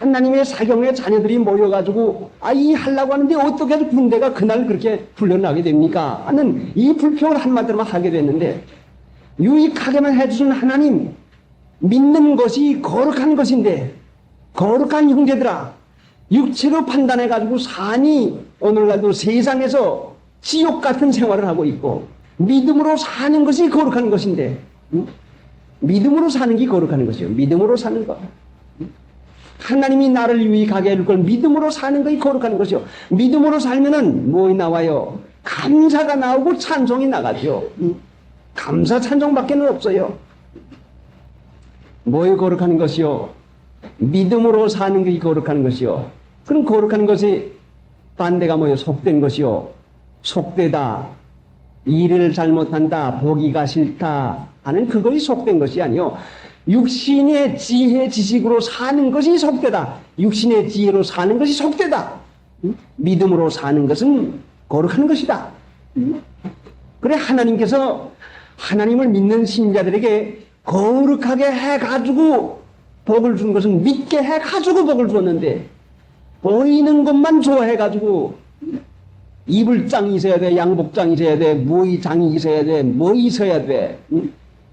하나님의 사경의 자녀들이 모여가지고 이 하려고 하는데 어떻게 해서 군대가 그날 그렇게 훈련하게 됩니까? 하는 이 불평을 한마디로만 하게 됐는데 유익하게만 해주신 하나님 믿는 것이 거룩한 것인데 거룩한 형제들아 육체로 판단해가지고 사니 오늘날도 세상에서 지옥 같은 생활을 하고 있고 믿음으로 사는 것이 거룩한 것인데 믿음으로 사는 게 거룩한 것이요. 믿음으로 사는 것. 하나님이 나를 유익하게 해줄 걸 믿음으로 사는 것이 거룩한 것이요. 믿음으로 살면은 뭐이 나와요? 감사가 나오고 찬송이 나가죠. 감사 찬송밖에는 없어요. 뭐에 거룩한 것이요? 믿음으로 사는 것이 거룩한 것이요. 그럼 거룩한 것이 반대가 뭐예요? 속된 것이요. 속되다. 일을 잘못한다. 보기가 싫다. 하는 그것이 속된 것이 아니요. 육신의 지혜 지식으로 사는 것이 속되다. 육신의 지혜로 사는 것이 속되다. 믿음으로 사는 것은 거룩한 것이다. 그래 하나님께서 하나님을 믿는 신자들에게 거룩하게 해가지고 복을 준 것은 믿게 해가지고 복을 줬는데 보이는 것만 좋아해가지고 이불장이 있어야 돼, 양복장이 있어야 돼, 무의장이 있어야 돼, 뭐 있어야 돼.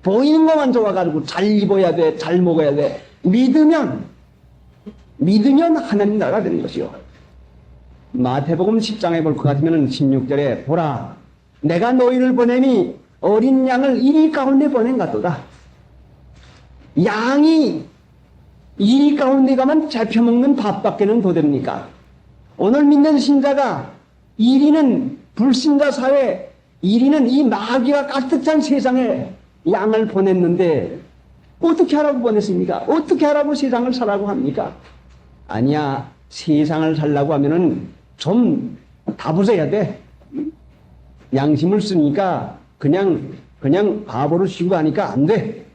보이는 것만 좋아가지고 잘 입어야 돼, 잘 먹어야 돼. 믿으면 하나님 나라가 되는 것이요. 마태복음 10장에 볼 것 같으면 16절에 보라 내가 너희를 보내니 어린 양을 이리 가운데 보낸 같도다. 양이 이리 가운데 가면 잡혀먹는 밥밖에는 더 됩니까? 오늘 믿는 신자가 이리는 불신자 사회, 이리는 이 마귀가 가득 찬 세상에 양을 보냈는데 어떻게 하라고 보냈습니까? 어떻게 하라고 세상을 살라고 합니까? 아니야. 세상을 살라고 하면은 좀 다부서야 돼. 양심을 쓰니까 그냥 바보로 쉬고 하니까 안 돼.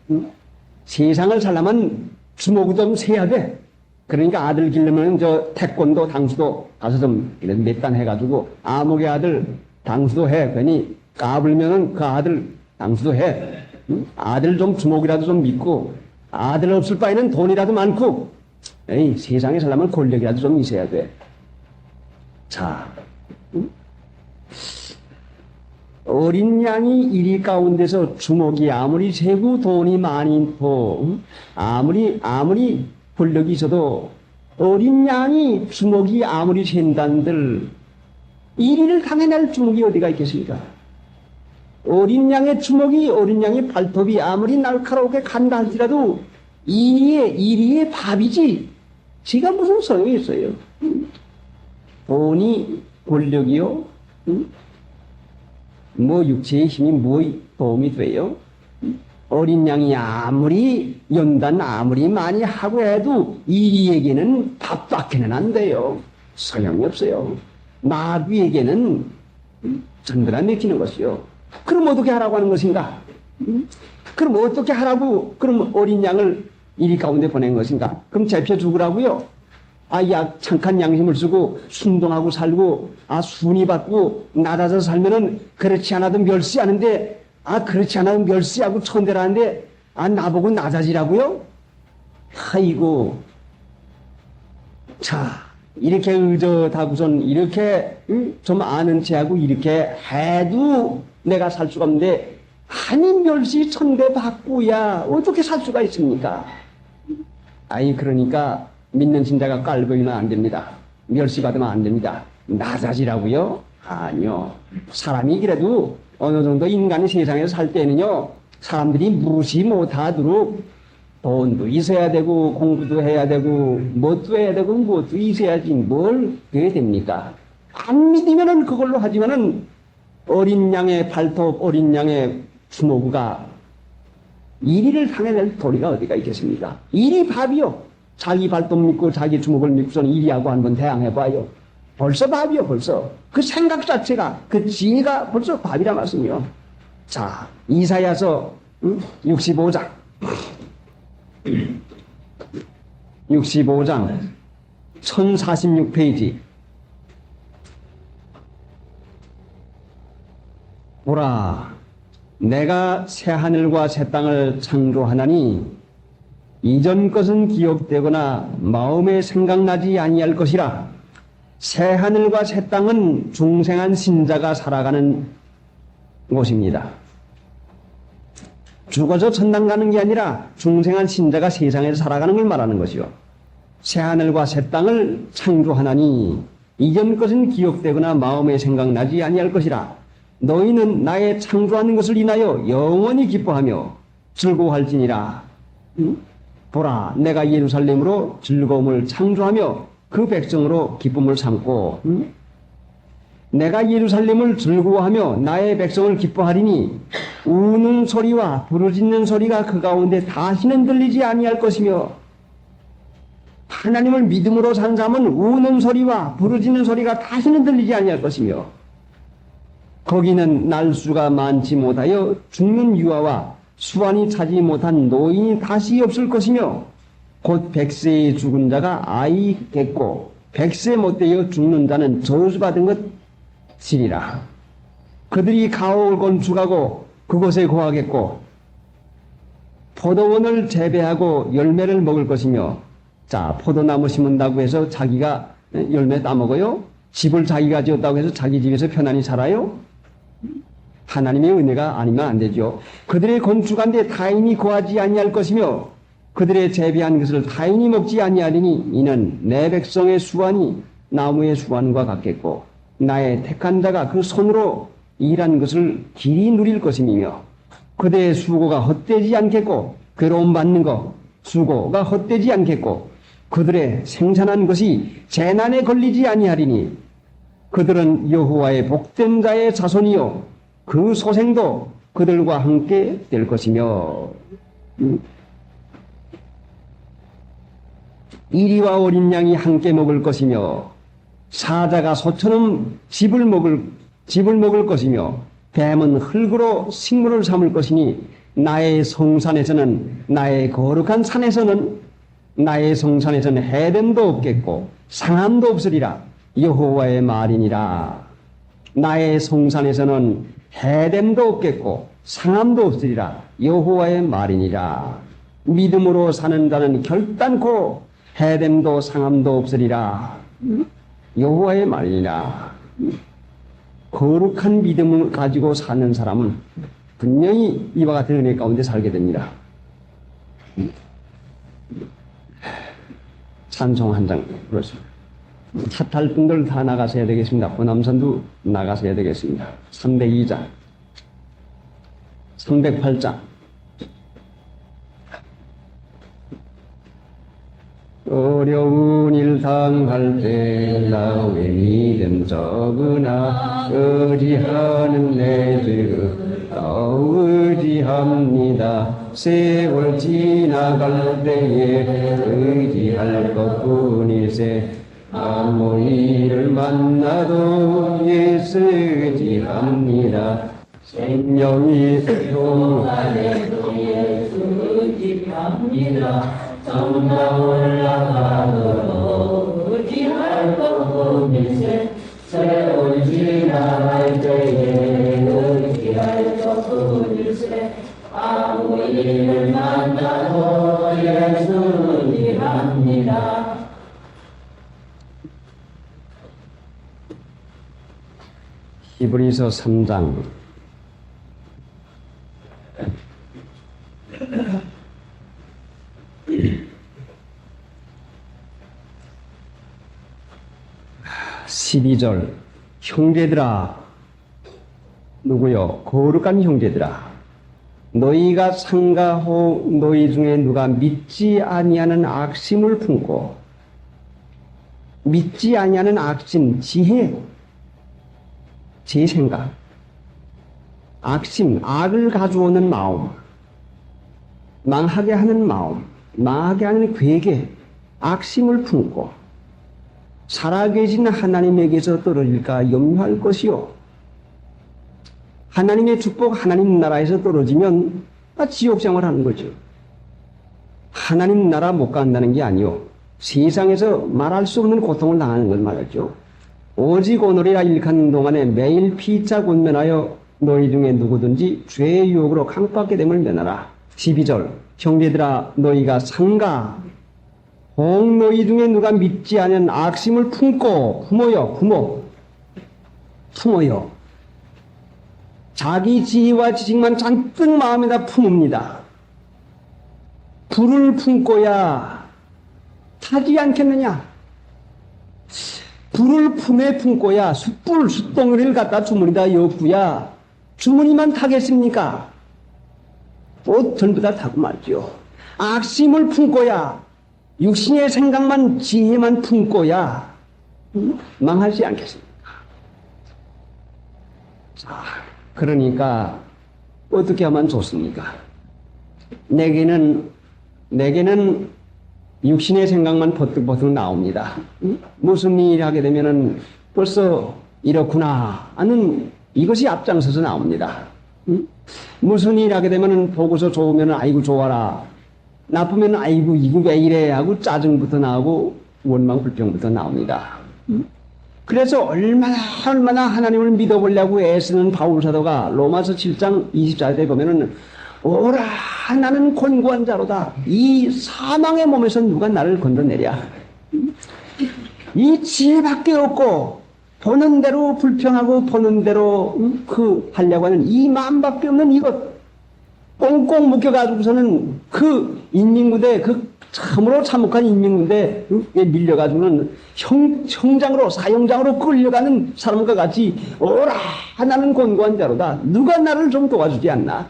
세상을 살려면 주먹이 좀 세야 돼. 그러니까 아들 기르면 태권도 당수도 가서 좀 몇 단 해가지고 아목의 아들 당수도 해. 괜히 까불면은 그 아들 당수도 해. 아들 좀 주먹이라도 좀 믿고 아들 없을 바에는 돈이라도 많고 세상에 살려면 권력이라도 좀 있어야 돼. 자, 어린 양이 이리 가운데서 주먹이 아무리 세고 돈이 많이 있고 아무리 권력이 있어도 어린 양이 주먹이 아무리 센단들 이리를 당해낼 주먹이 어디가 있겠습니까? 어린 양의 주먹이, 어린 양의 발톱이 아무리 날카롭게 간다 할지라도 이리의 밥이지. 지가 무슨 소용이 있어요? 돈이 권력이요? 뭐 육체의 힘이 뭐 도움이 돼요? 어린 양이 아무리 연단 아무리 많이 하고 해도 이리에게는 밥밖에는 안 돼요. 소용이 없어요. 나귀에게는 전부라 먹히는 것이요. 그럼 어떻게 하라고 하는 것인가? 그럼 어떻게 하라고 그럼 어린 양을 이리 가운데 보낸 것인가? 그럼 잡혀 죽으라고요? 착한 양심을 쓰고 순동하고 살고 순위 받고 낮아서 살면은 그렇지 않아도 멸시하는데 그렇지 않아도 멸시하고 천대라는데 나보고 낮아지라고요? 아이고 자 이렇게 의젓하고선 이렇게 좀 아는 체하고 이렇게 해도 내가 살 수가 없는데 멸시 천대 받고야 어떻게 살 수가 있습니까? 그러니까 믿는 신자가 깔보이면 안 됩니다. 멸시받으면 안 됩니다. 낮아지라고요? 아니요. 사람이 그래도 어느 정도 인간이 세상에서 살 때는요, 사람들이 무시 못하도록 돈도 있어야 되고, 공부도 해야 되고, 뭣도 해야 되고, 뭣도 있어야지 뭘 그게 됩니까? 안 믿으면은 그걸로 하지만은 어린 양의 발톱, 어린 양의 주먹가 이리를 당해낼 도리가 어디가 있겠습니까? 이리 밥이요. 자기 발톱 믿고 자기 주먹을 믿고서는 이리하고 한번 대항해봐요. 벌써 밥이요, 벌써. 그 생각 자체가, 그 지혜가 벌써 밥이라 말씀이요. 자, 이사야서 65장. 65장 1046페이지. 보라, 내가 새 하늘과 새 땅을 창조하나니 이전 것은 기억되거나 마음에 생각나지 아니할 것이라. 새 하늘과 새 땅은 중생한 신자가 살아가는 곳입니다. 죽어서 천당 가는 게 아니라 중생한 신자가 세상에서 살아가는 걸 말하는 것이요. 새 하늘과 새 땅을 창조하나니 이전 것은 기억되거나 마음에 생각나지 아니할 것이라. 너희는 나의 창조하는 것을 인하여 영원히 기뻐하며 즐거워할지니라. 보라, 내가 예루살렘으로 즐거움을 창조하며 그 백성으로 기쁨을 삼고, 내가 예루살렘을 즐거워하며 나의 백성을 기뻐하리니 우는 소리와 부르짖는 소리가 그 가운데 다시는 들리지 아니할 것이며, 하나님을 믿음으로 산 사람은 우는 소리와 부르짖는 소리가 다시는 들리지 아니할 것이며, 거기는 날수가 많지 못하여 죽는 유아와 수완이 차지 못한 노인이 다시 없을 것이며, 곧 100세에 죽은 자가 아이겠고 100세 못되어 죽는 자는 저주받은 것이리라. 그들이 가옥을 건축하고 그곳에 거하겠고 포도원을 재배하고 열매를 먹을 것이며, 자, 포도나무 심은다고 해서 자기가 열매 따먹어요? 집을 자기가 지었다고 해서 자기 집에서 편안히 살아요? 하나님의 은혜가 아니면 안 되죠. 그들의 건축한 데 타인이 거하지 아니할 것이며 그들의 재배한 것을 타인이 먹지 아니하리니 이는 내 백성의 수완이 나무의 수완과 같겠고 나의 택한 자가 그 손으로 일한 것을 길이 누릴 것이며 그들의 수고가 헛되지 않겠고 괴로움 받는 것 수고가 헛되지 않겠고 그들의 생산한 것이 재난에 걸리지 아니하리니 그들은 여호와의 복된 자의 자손이요 그 소생도 그들과 함께 될 것이며 이리와 어린 양이 함께 먹을 것이며 사자가 소처럼 집을 먹을 것이며 뱀은 흙으로 식물을 삼을 것이니 나의 성산에서는 나의 거룩한 산에서는 나의 성산에서는 해됨도 없겠고 상함도 없으리라. 여호와의 말이니라. 나의 성산에서는 해됨도 없겠고 상함도 없으리라. 여호와의 말이니라. 믿음으로 사는 자는 결단코 해됨도 상함도 없으리라. 여호와의 말이니라. 거룩한 믿음을 가지고 사는 사람은 분명히 이와 같은 은혜 가운데 살게 됩니다. 찬송 한 장 그렇습니다. 차 탈 분들 다 나가셔야 되겠습니다. 호남선도 나가셔야 되겠습니다. 302장 308장. 어려운 일 당할 때 나의 믿음 적으나 의지하는 내 죄를 의지합니다. 세월 지나갈 때에 의지할 것뿐이세. 아무 일을 만나도 예수 의지합니다. 생명이 동안에도 예수 의지합니다. 정말 올라가도록 의지할 것뿐이세. 세월 지나갈 때에 의지할 것뿐이세. 아무 일을 만나도 예수 의지합니다. 히브리서 3장. (12절) 형제들아, 누구요? 거룩한 형제들아, 너희가 상가호 너희 중에 누가 믿지 아니하는 악심을 품고, 믿지 아니하는 악심, 지혜, 제 생각, 악심, 악을 가져오는 마음, 망하게 하는 마음, 망하게 하는 괴계, 악심을 품고 살아계신 하나님에게서 떨어질까 염려할 것이요. 하나님의 축복, 하나님 나라에서 떨어지면 지옥생활 하는 거죠. 하나님 나라 못 간다는 게 아니요, 세상에서 말할 수 없는 고통을 당하는 것 말이죠. 오직 오늘이라 일하는 동안에 매일 피차 권면하여 너희 중에 누구든지 죄의 유혹으로 강박하게 됨을 면하라. 12절 형제들아, 너희가 상가 혹 너희 중에 누가 믿지 않은 악심을 품고 품어요. 자기 지혜와 지식만 잔뜩 마음에다 품읍니다. 불을 품고야 타지 않겠느냐? 불을 품에 품고야 숯덩어리를 갖다 주머니다 엮고야 주머니만 타겠습니까? 옷 전부 다 타고 말죠. 악심을 품고야, 육신의 생각만, 지혜만 품고야 망하지 않겠습니까? 자, 그러니까 어떻게 하면 좋습니까? 내게는 육신의 생각만 버뜩버뜩 나옵니다. 무슨 일 하게 되면은 벌써 이렇구나 하는 이것이 앞장서서 나옵니다. 무슨 일 하게 되면은 보고서 좋으면 아이고 좋아라, 나쁘면 아이고 이거 왜 이래 하고 짜증부터 나오고 원망 불평부터 나옵니다. 그래서 얼마나 하나님을 믿어보려고 애쓰는 바울 사도가 로마서 7장 24절에 보면은 오라, 나는 곤고한 자로다. 이 사망의 몸에서 누가 나를 건져내랴. 이 지혜밖에 없고 보는 대로 불평하고 보는 대로 하려고 하는 이 마음밖에 없는 이것 꽁꽁 묶여가지고서는 그 인민군대, 그 참으로 참혹한 인민군대에 밀려가지고는 형장으로, 사형장으로 끌려가는 사람과 같이 오라, 나는 곤고한 자로다. 누가 나를 좀 도와주지 않나.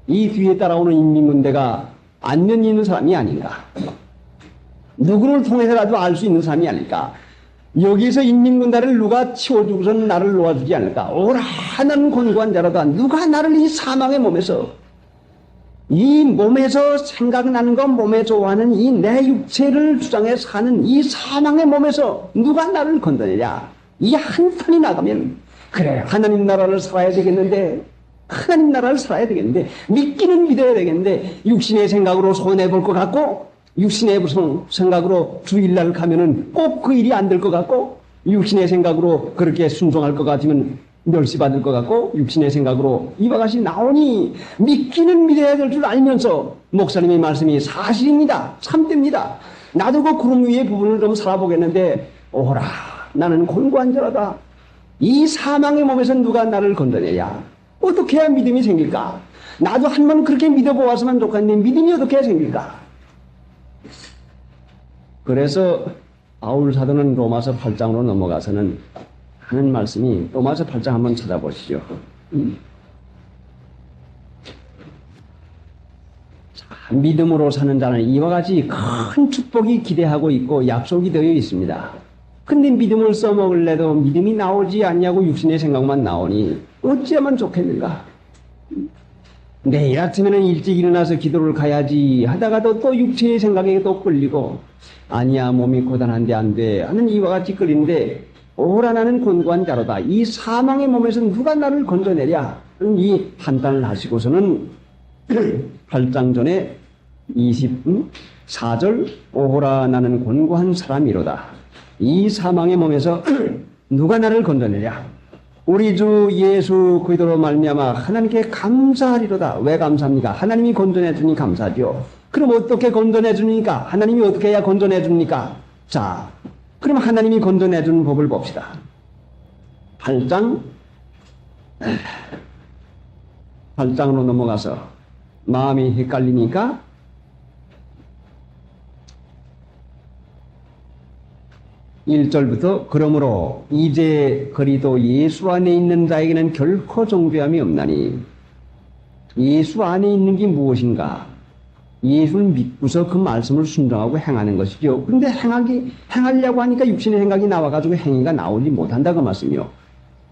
이 뒤에 따라오는 인민군대가 안면이 있는 사람이 아닌가. 누구를 통해서라도 알 수 있는 사람이 아닐까. 여기서 인민군대를 누가 치워주고서는 나를 놓아주지 않을까. 오라, 나는 곤고한 자로다. 누가 나를 이 사망의 몸에서, 이 몸에서 생각나는 것, 몸에 좋아하는 이 내 육체를 주장해 사는 이 사망의 몸에서 누가 나를 건드리랴. 이 한탄이 나가면 그래, 하나님 나라를 살아야 되겠는데, 하나님 나라를 살아야 되겠는데, 믿기는 믿어야 되겠는데, 육신의 생각으로 손해볼 것 같고, 육신의 무슨 생각으로 주일날 가면은 꼭 그 일이 안 될 것 같고, 육신의 생각으로 그렇게 순종할 것 같으면 멸시받을 것 같고, 육신의 생각으로 이와 같이 나오니 믿기는 믿어야 될 줄 알면서 목사님의 말씀이 사실입니다. 참됩니다. 나도 그 구름 위의 부분을 좀 살아보겠는데, 오라, 나는 곤고한 자라다. 이 사망의 몸에서 누가 나를 건져내랴. 어떻게 해야 믿음이 생길까? 나도 한 번 그렇게 믿어보았으면 좋겠는데 믿음이 어떻게 생길까? 그래서 바울 사도는 로마서 8장으로 넘어가서는 하는 말씀이, 로마서 8장 한번 찾아보시죠. 믿음으로 사는 자는 이와 같이 큰 축복이 기대하고 있고 약속이 되어 있습니다. 근데 믿음을 써먹을래도 믿음이 나오지 않냐고 육신의 생각만 나오니 어찌하면 좋겠는가? 내일 아침에는 일찍 일어나서 기도를 가야지 하다가도 또 육체의 생각에 또 끌리고 아니야 몸이 고단한데 안 돼 하는 이와 같이 끌리는데 오라 나는 곤고한 자로다. 이 사망의 몸에서 누가 나를 건져내랴? 이 판단을 하시고서는 8장 전에 24절 오호라 나는 곤고한 사람이로다. 이 사망의 몸에서 누가 나를 건져내랴? 우리 주 예수 그리스도로 말미암아 하나님께 감사하리로다. 왜 감사합니까? 하나님이 건져내 주니 감사하죠. 그럼 어떻게 건져내 주니까? 하나님이 어떻게 해야 건져내 줍니까? 자, 그럼 하나님이 건져내 주는 법을 봅시다. 8장으로 넘어가서 마음이 헷갈리니까 1절부터 그러므로 이제 그리도 예수 안에 있는 자에게는 결코 정죄함이 없나니 예수 안에 있는 게 무엇인가? 예수를 믿고서 그 말씀을 순종하고 행하는 것이죠. 그런데 행하려고 하니까 육신의 생각이 나와가지고 행위가 나오지 못한다 그 말씀이요.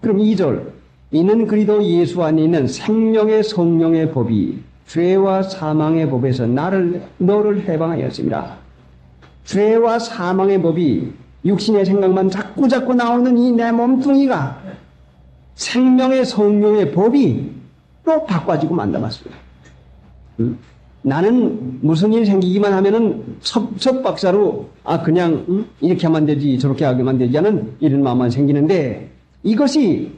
그럼 2절 이는 그리도 예수 안에 있는 생명의 성령의 법이 죄와 사망의 법에서 너를 해방하였습니다. 죄와 사망의 법이 육신의 생각만 자꾸 나오는 이 내 몸뚱이가 생명의 성령의 법이 또 바꿔지고 만다봤습니다. 나는 무슨 일 생기기만 하면은 첫 박사로 그냥 이렇게 하면 되지 저렇게 하면 되지 하는 이런 마음만 생기는데 이것이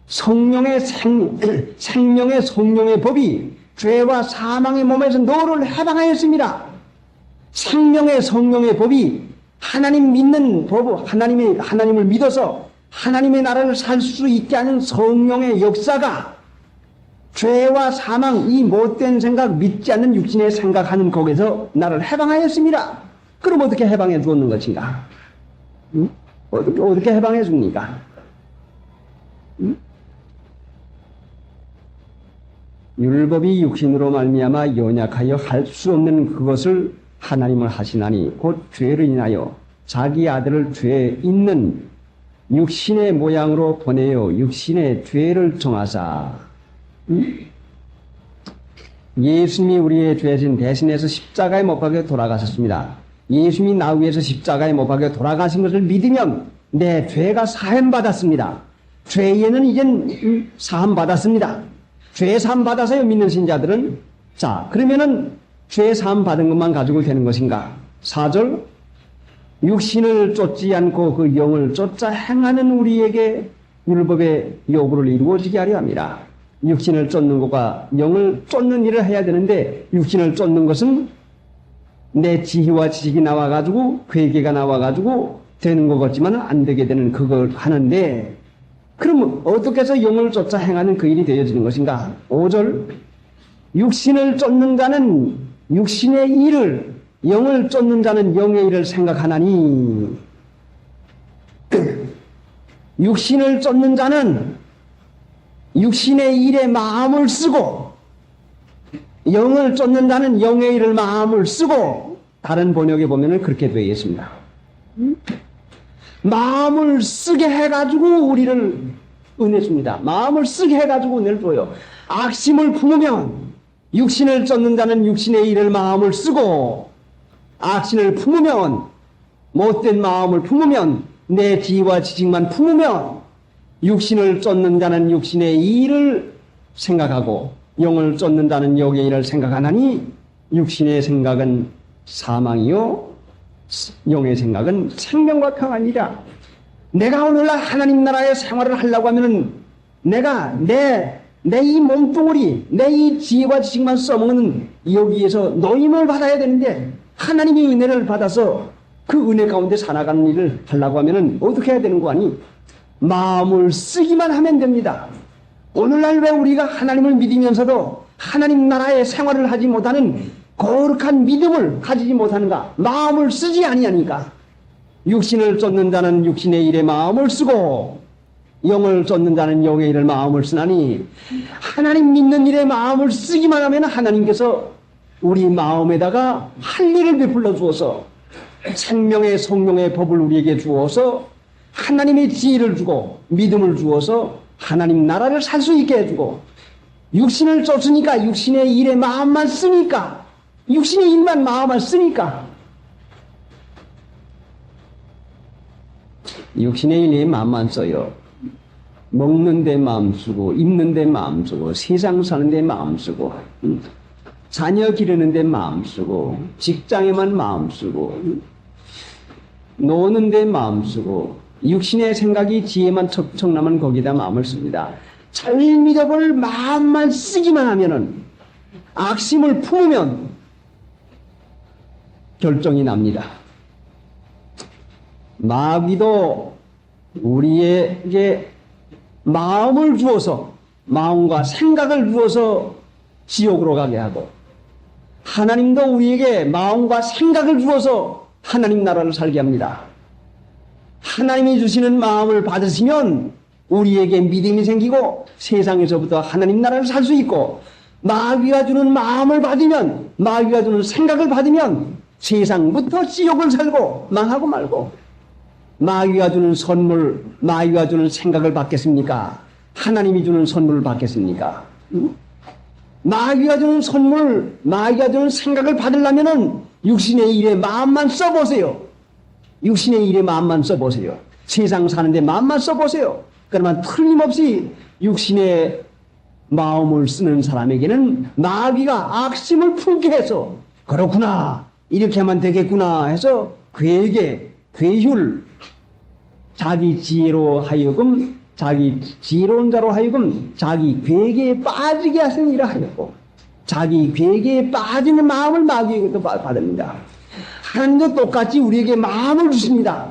생명의 성령의 법이 죄와 사망의 몸에서 너를 해방하였습니다. 생명의 성령의 법이 하나님 믿는 법, 하나님을 믿어서 하나님의 나라를 살 수 있게 하는 성령의 역사가 죄와 사망, 이 못된 생각, 믿지 않는 육신의 생각하는 거기서 나를 해방하였습니다. 그럼 어떻게 해방해 주었는 것인가? 어떻게 해방해 줍니까? 율법이 육신으로 말미암아 연약하여 할 수 없는 그것을 하나님을 하시나니 곧 죄를 인하여 자기 아들을 죄에 있는 육신의 모양으로 보내어 육신의 죄를 정하사 예수님이 우리의 죄진 대신해서 십자가에 못 박혀 돌아가셨습니다. 예수님이 나 위해서 십자가에 못 박혀 돌아가신 것을 믿으면 내 죄가 사함받았습니다. 죄에는 이젠 사함받았습니다. 죄 사함받아서요 믿는 신자들은 자 그러면은 죄 사함받은 것만 가지고 되는 것인가? 4절 육신을 쫓지 않고 그 영을 쫓아 행하는 우리에게 율법의 요구를 이루어지게 하려 합니다. 육신을 쫓는 것과 영을 쫓는 일을 해야 되는데 육신을 쫓는 것은 내 지혜와 지식이 나와가지고 회개가 나와가지고 되는 것 같지만 안 되게 되는 그걸 하는데 그럼 어떻게 해서 영을 쫓아 행하는 그 일이 되어지는 것인가? 5절 육신을 쫓는 자는 육신의 일을 영을 쫓는 자는 영의 일을 생각하나니 육신을 쫓는 자는 육신의 일에 마음을 쓰고 영을 쫓는 자는 영의 일을 마음을 쓰고 다른 번역에 보면은 그렇게 되어 있습니다. 마음을 쓰게 해가지고 우리를 은혜 줍니다. 마음을 쓰게 해가지고 은혜를 줘요. 악심을 품으면 육신을 쫓는 자는 육신의 일을 마음을 쓰고 악신을 품으면 못된 마음을 품으면 내 지혜와 지식만 품으면 육신을 쫓는 자는 육신의 일을 생각하고 영을 쫓는 자는 영의 일을 생각하나니 육신의 생각은 사망이요 영의 생각은 생명과 평안이라. 내가 오늘날 하나님 나라의 생활을 하려고 하면은 내가 내 이 몸뚱아리, 내 이 지혜와 지식만 써먹는 여기에서 노임을 받아야 되는데 하나님의 은혜를 받아서 그 은혜 가운데 살아가는 일을 하려고 하면은 어떻게 해야 되는 거 아니? 마음을 쓰기만 하면 됩니다. 오늘날 왜 우리가 하나님을 믿으면서도 하나님 나라의 생활을 하지 못하는 거룩한 믿음을 가지지 못하는가? 마음을 쓰지 아니하니까. 육신을 쫓는 자는 육신의 일에 마음을 쓰고 영을 쫓는 자는 영의 일을 마음을 쓰나니 하나님 믿는 일에 마음을 쓰기만 하면 하나님께서 우리 마음에다가 할 일을 베풀어 주어서 생명의 성령의 법을 우리에게 주어서 하나님의 지혜를 주고 믿음을 주어서 하나님 나라를 살 수 있게 해주고 육신을 쫓으니까 육신의 일에 마음만 쓰니까 육신의 일만 마음만 쓰니까 육신의 일에 마음만 써요. 먹는 데 마음 쓰고 입는 데 마음 쓰고 세상 사는 데 마음 쓰고 자녀 기르는 데 마음 쓰고 직장에만 마음 쓰고 노는 데 마음 쓰고 육신의 생각이 지혜만 척척나면 거기다 마음을 씁니다. 잘 믿어볼 마음만 쓰기만 하면은 악심을 품으면 결정이 납니다. 마귀도 우리에게 마음을 주어서 마음과 생각을 주어서 지옥으로 가게 하고 하나님도 우리에게 마음과 생각을 주어서 하나님 나라를 살게 합니다. 하나님이 주시는 마음을 받으시면 우리에게 믿음이 생기고 세상에서부터 하나님 나라를 살 수 있고 마귀가 주는 마음을 받으면 마귀가 주는 생각을 받으면 세상부터 지옥을 살고 망하고 말고 마귀가 주는 선물, 마귀가 주는 생각을 받겠습니까? 하나님이 주는 선물을 받겠습니까? 마귀가 주는 선물, 마귀가 주는 생각을 받으려면은 육신의 일에 마음만 써보세요. 육신의 일에 마음만 써보세요. 세상 사는데 마음만 써보세요. 그러면 틀림없이 육신의 마음을 쓰는 사람에게는 마귀가 악심을 품게 해서 그렇구나, 이렇게 하면 되겠구나 해서 괴계, 괴휼, 자기 지혜로 하여금 자기 지혜로운 자로 하여금 자기 괴계에 빠지게 하시는 일을 하였고 자기 괴계에 빠지는 마음을 마귀에게도 받습니다. 하나님도 똑같이 우리에게 마음을 주십니다.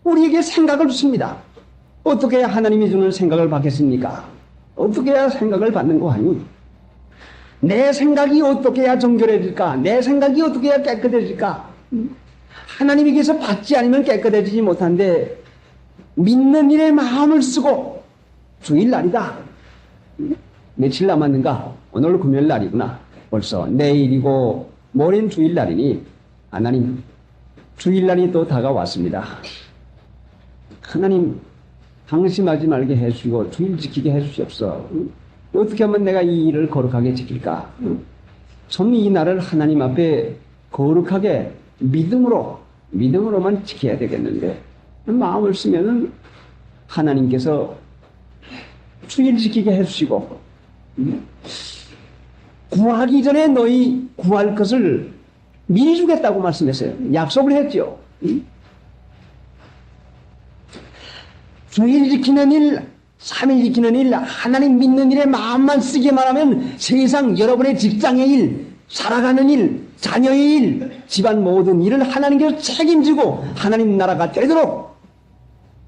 우리에게 생각을 주십니다. 어떻게 해야 하나님이 주는 생각을 받겠습니까? 어떻게 해야 생각을 받는 거 아니? 내 생각이 어떻게 해야 정결해질까? 내 생각이 어떻게 해야 깨끗해질까? 하나님에게서 받지 않으면 깨끗해지지 못한데 믿는 일에 마음을 쓰고 주일날이다. 며칠 남았는가? 오늘 금요일날이구나. 벌써 내일이고 모레는 주일날이니 하나님 주일날이 또 다가왔습니다. 하나님 방심하지 말게 해주시고 주일 지키게 해주시옵소서. 어떻게 하면 내가 이 일을 거룩하게 지킬까? 전 이 날을 하나님 앞에 거룩하게 믿음으로만 지켜야 되겠는데 마음을 쓰면은 하나님께서 주일 지키게 해주시고 구하기 전에 너희 구할 것을 미리 주겠다고 말씀했어요. 약속을 했죠. 주일 지키는 일, 3일 지키는 일, 하나님 믿는 일에 마음만 쓰기만 하면 세상 여러분의 직장의 일, 살아가는 일, 자녀의 일, 집안 모든 일을 하나님께서 책임지고 하나님 나라가 되도록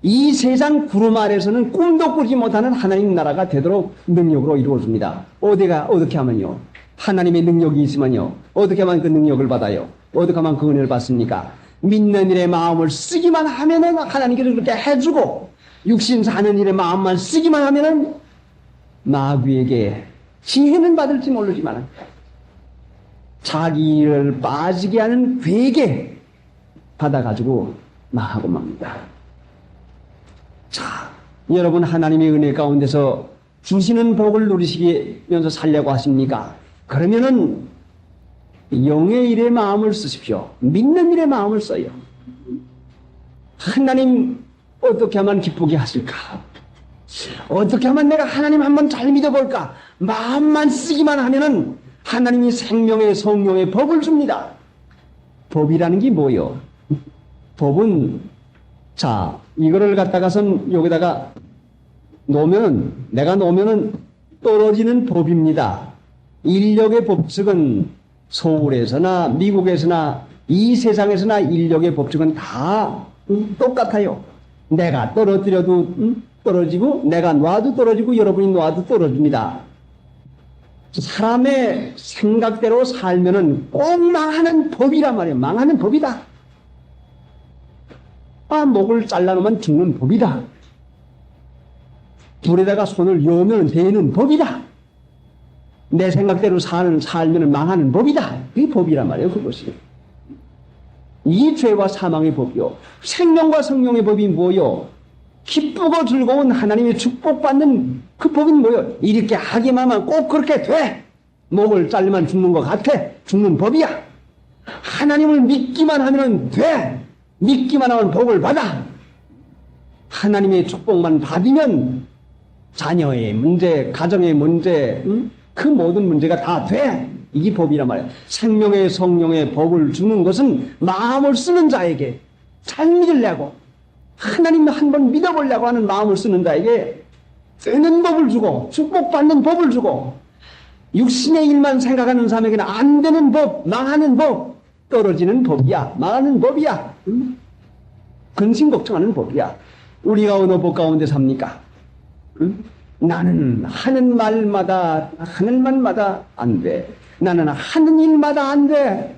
이 세상 구름 아래서는 꿈도 꾸지 못하는 하나님 나라가 되도록 능력으로 이루어집니다. 어떻게 하면요? 하나님의 능력이 있으면요. 어떻게 하면 그 능력을 받아요? 어떻게 하면 그 은혜를 받습니까? 믿는 일에 마음을 쓰기만 하면은 하나님께서 그렇게 해주고 육신 사는 일에 마음만 쓰기만 하면은 마귀에게 지혜는 받을지 모르지만 자기 일을 빠지게 하는 괴계 받아가지고 망하고 맙니다. 자, 여러분 하나님의 은혜 가운데서 주시는 복을 누리시면서 살려고 하십니까? 그러면은 영의 일에 마음을 쓰십시오. 믿는 일에 마음을 써요. 하나님 어떻게 하면 기쁘게 하실까? 어떻게 하면 내가 하나님 한번 잘 믿어볼까? 마음만 쓰기만 하면은 하나님이 생명의 성령의 법을 줍니다. 법이라는 게 뭐요? 법은 자, 이거를 갖다가선 여기다가 내가 놓으면은 떨어지는 법입니다. 인력의 법칙은 서울에서나 미국에서나 이 세상에서나 인력의 법칙은 다 똑같아요. 내가 떨어뜨려도 떨어지고 내가 놔도 떨어지고 여러분이 놔도 떨어집니다. 사람의 생각대로 살면은 꼭 망하는 법이란 말이에요. 망하는 법이다. 목을 잘라놓으면 죽는 법이다. 불에다가 손을 여면 되는 법이다. 내 생각대로 살면 망하는 법이다. 그게 법이란 말이에요, 그것이. 이 죄와 사망의 법이요. 생명과 성령의 법이 뭐요? 기쁘고 즐거운 하나님의 축복받는 그 법은 뭐요? 이렇게 하기만 하면 꼭 그렇게 돼. 목을 잘리면 죽는 것 같아. 죽는 법이야. 하나님을 믿기만 하면 돼. 믿기만 하면 복을 받아. 하나님의 축복만 받으면 자녀의 문제, 가정의 문제, 그 모든 문제가 다 돼. 이게 법이란 말이야. 생명의 성령의 법을 주는 것은 마음을 쓰는 자에게 잘 믿으려고 하나님 한번 믿어보려고 하는 마음을 쓰는 자에게 되는 법을 주고 축복받는 법을 주고 육신의 일만 생각하는 사람에게는 안 되는 법, 망하는 법, 떨어지는 법이야. 망하는 법이야. 근심 걱정하는 법이야. 우리가 어느 법 가운데 삽니까? 나는 하는 말마다 안 돼. 나는 하는 일마다 안 돼.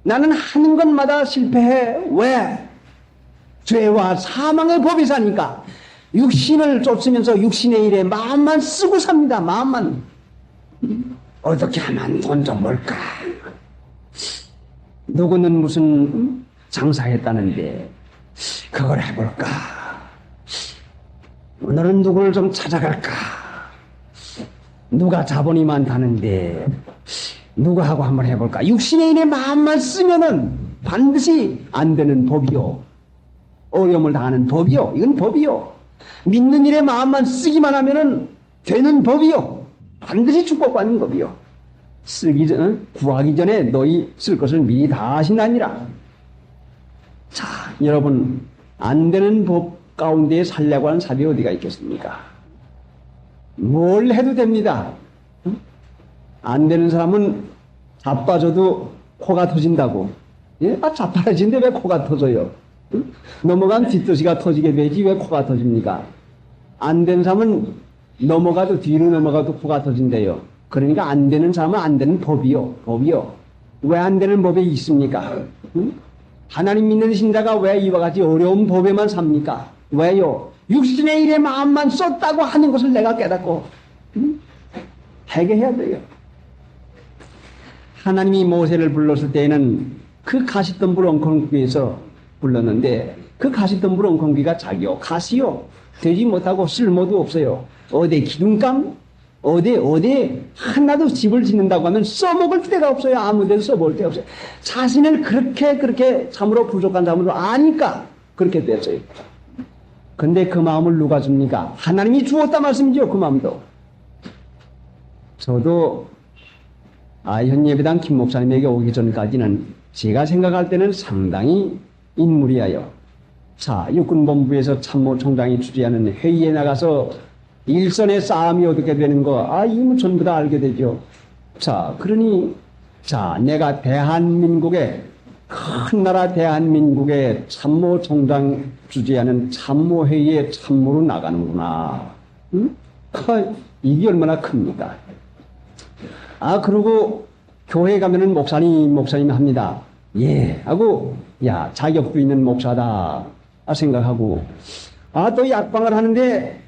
나는 하는 것마다 실패해. 왜? 죄와 사망의 법이 사니까 육신을 쫓으면서 육신의 일에 마음만 쓰고 삽니다. 마음만. 어떻게 하면 돈 좀 벌까? 누구는 무슨 장사했다는데 그걸 해볼까? 오늘은 누구를 좀 찾아갈까? 누가 자본이 많다는데 누구하고 한번 해볼까? 육신의 일에 마음만 쓰면은 반드시 안 되는 법이요. 어려움을 당하는 법이요. 이건 법이요. 믿는 일에 마음만 쓰기만 하면은 되는 법이요. 반드시 축복받는 법이요. 구하기 전에 너희 쓸 것을 미리 다 하신다니라. 자, 여러분, 안 되는 법 가운데 살려고 하는 사람이 어디가 있겠습니까? 뭘 해도 됩니다. 안 되는 사람은 자빠져도 코가 터진다고. 예? 자빠지는데 왜 코가 터져요? 넘어간 뒷도시가 터지게 되지 왜 코가 터집니까? 안 되는 사람은 넘어가도 뒤로 넘어가도 코가 터진대요. 그러니까 안 되는 사람은 안 되는 법이요. 왜 안 되는 법이 있습니까? 하나님 믿는 신자가 왜 이와 같이 어려운 법에만 삽니까? 왜요? 육신의 일에 마음만 썼다고 하는 것을 내가 깨닫고 해결해야 돼요. 하나님이 모세를 불렀을 때에는 그 가시덤불 엉겅퀴에서 불렀는데 그 가시덤불 엉겅퀴가 자기요 가시요 되지 못하고 쓸모도 없어요. 어디 기둥감 어디 하나도 집을 짓는다고 하면 써먹을 데가 없어요. 아무 데도 써먹을 데가 없어요. 자신을 그렇게 참으로 부족한 사람으로 아니까 그렇게 됐어요. 근데 그 마음을 누가 줍니까? 하나님이 주었다 말씀이죠. 그 마음도. 저도 현예배당 김 목사님에게 오기 전까지는 제가 생각할 때는 상당히 인물이에요. 자, 육군본부에서 참모총장이 주재하는 회의에 나가서 일선의 싸움이 어떻게 되는 거, 이거 전부 다 알게 되죠. 자, 그러니, 내가 대한민국의, 큰 나라 대한민국의 참모총장 주재하는 참모회의에 참모로 나가는구나. 이게 얼마나 큽니까? 그리고 교회 가면은 목사님 합니다. 예, 하고, 자격도 있는 목사다. 생각하고, 또 약방을 하는데,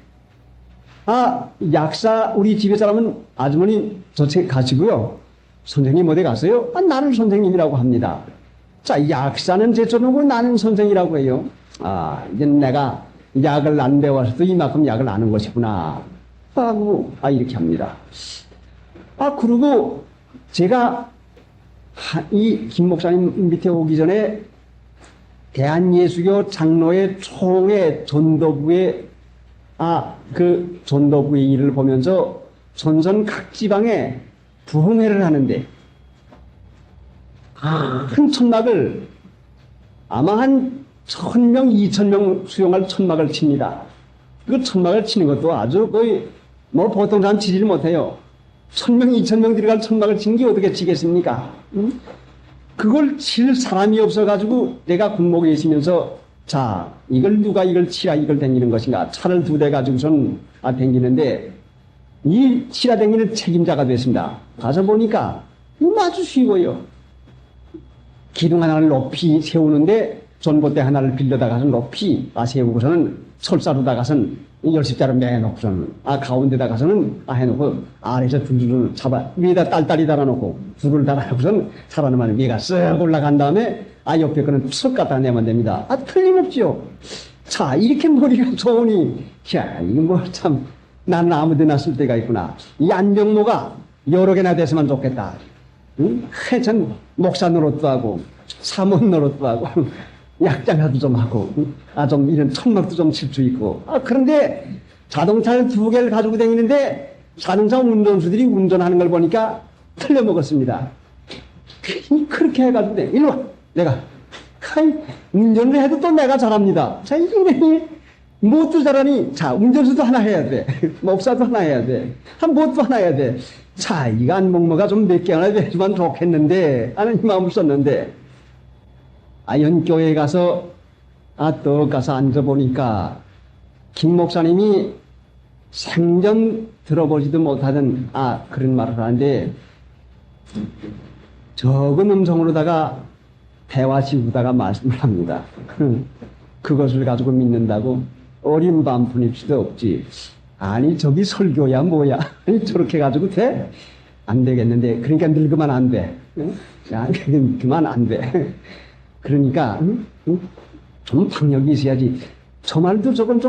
약사, 우리 집에 사람은 아주머니 저쪽 가시고요. 선생님 어디 갔어요? 나는 선생님이라고 합니다. 자, 약사는 제쳐놓고 나는 선생이라고 해요. 이제 내가 약을 안 배워서도 이만큼 약을 아는 것이구나. 하고, 이렇게 합니다. 그리고 제가 이 김 목사님 밑에 오기 전에 대한예수교 장로회 총회 전도부의 그 전도부의 일을 보면서 전선 각 지방에 부흥회를 하는데 큰 천막을 아마 한 1000명, 2000명 수용할 천막을 칩니다. 그 천막을 치는 것도 아주 거의 보통 사람 치지를 못해요. 1000명, 2000명 들어갈 천막을 친 게 어떻게 치겠습니까? 그걸 칠 사람이 없어가지고 내가 군목에 있으면서 누가 이걸 치라 이걸 댕기는 것인가? 차를 2대 가지고선 댕기는데 이 치라 댕기는 책임자가 됐습니다. 가서 보니까 이거 아주 쉬워요. 기둥 하나를 높이 세우는데 전봇대 하나를 빌려다가서 높이 세우고서는 설사로다가선 열십자로 매놓고서는 가운데다가서는 해놓고 아래에서 줄을 잡아 위에다 딸딸이 달아놓고 줄을 달아놓고서는 살아남은 위가 쓱 올라간 다음에 옆에 거는 툭 갖다 내면 됩니다. 틀림없지요. 자, 이렇게 머리가 좋으니 야, 이거 뭐 참 나는 아무데나 쓸 데가 있구나. 이 안병모가 여러 개나 됐으면 좋겠다. 응? 전 목사 노릇도 하고 사모님 노릇도 하고 약장사도 좀 하고 좀 이런 천막도 좀 칠 수 있고 그런데 자동차를 2개를 가지고 다니는데 자동차 운전수들이 운전하는 걸 보니까 틀려먹었습니다. 그렇게 해가지고 일로 와 내가 운전을 해도 또 내가 잘합니다. 자, 이게 뭣도 잘하니 자 운전수도 하나 해야 돼 목사도 하나 해야 돼 뭣도 하나 해야 돼. 자, 이거 안목모가 좀 몇 개 하나 해주면 좋겠는데 하는 마음을 썼는데 연교회에 가서 또 가서 앉아보니까 김 목사님이 생전 들어보지도 못하던 그런 말을 하는데 적은 음성으로다가 대화식으로다가 말씀을 합니다. 그것을 가지고 믿는다고 어린 반푼일 수도 없지. 아니 저기 설교야 뭐야 저렇게 가지고 돼? 안 되겠는데 그러니까 늙으면 안 돼. 그만 안 돼. 그러니까 좀 박력이 있어야지. 저 말도 저건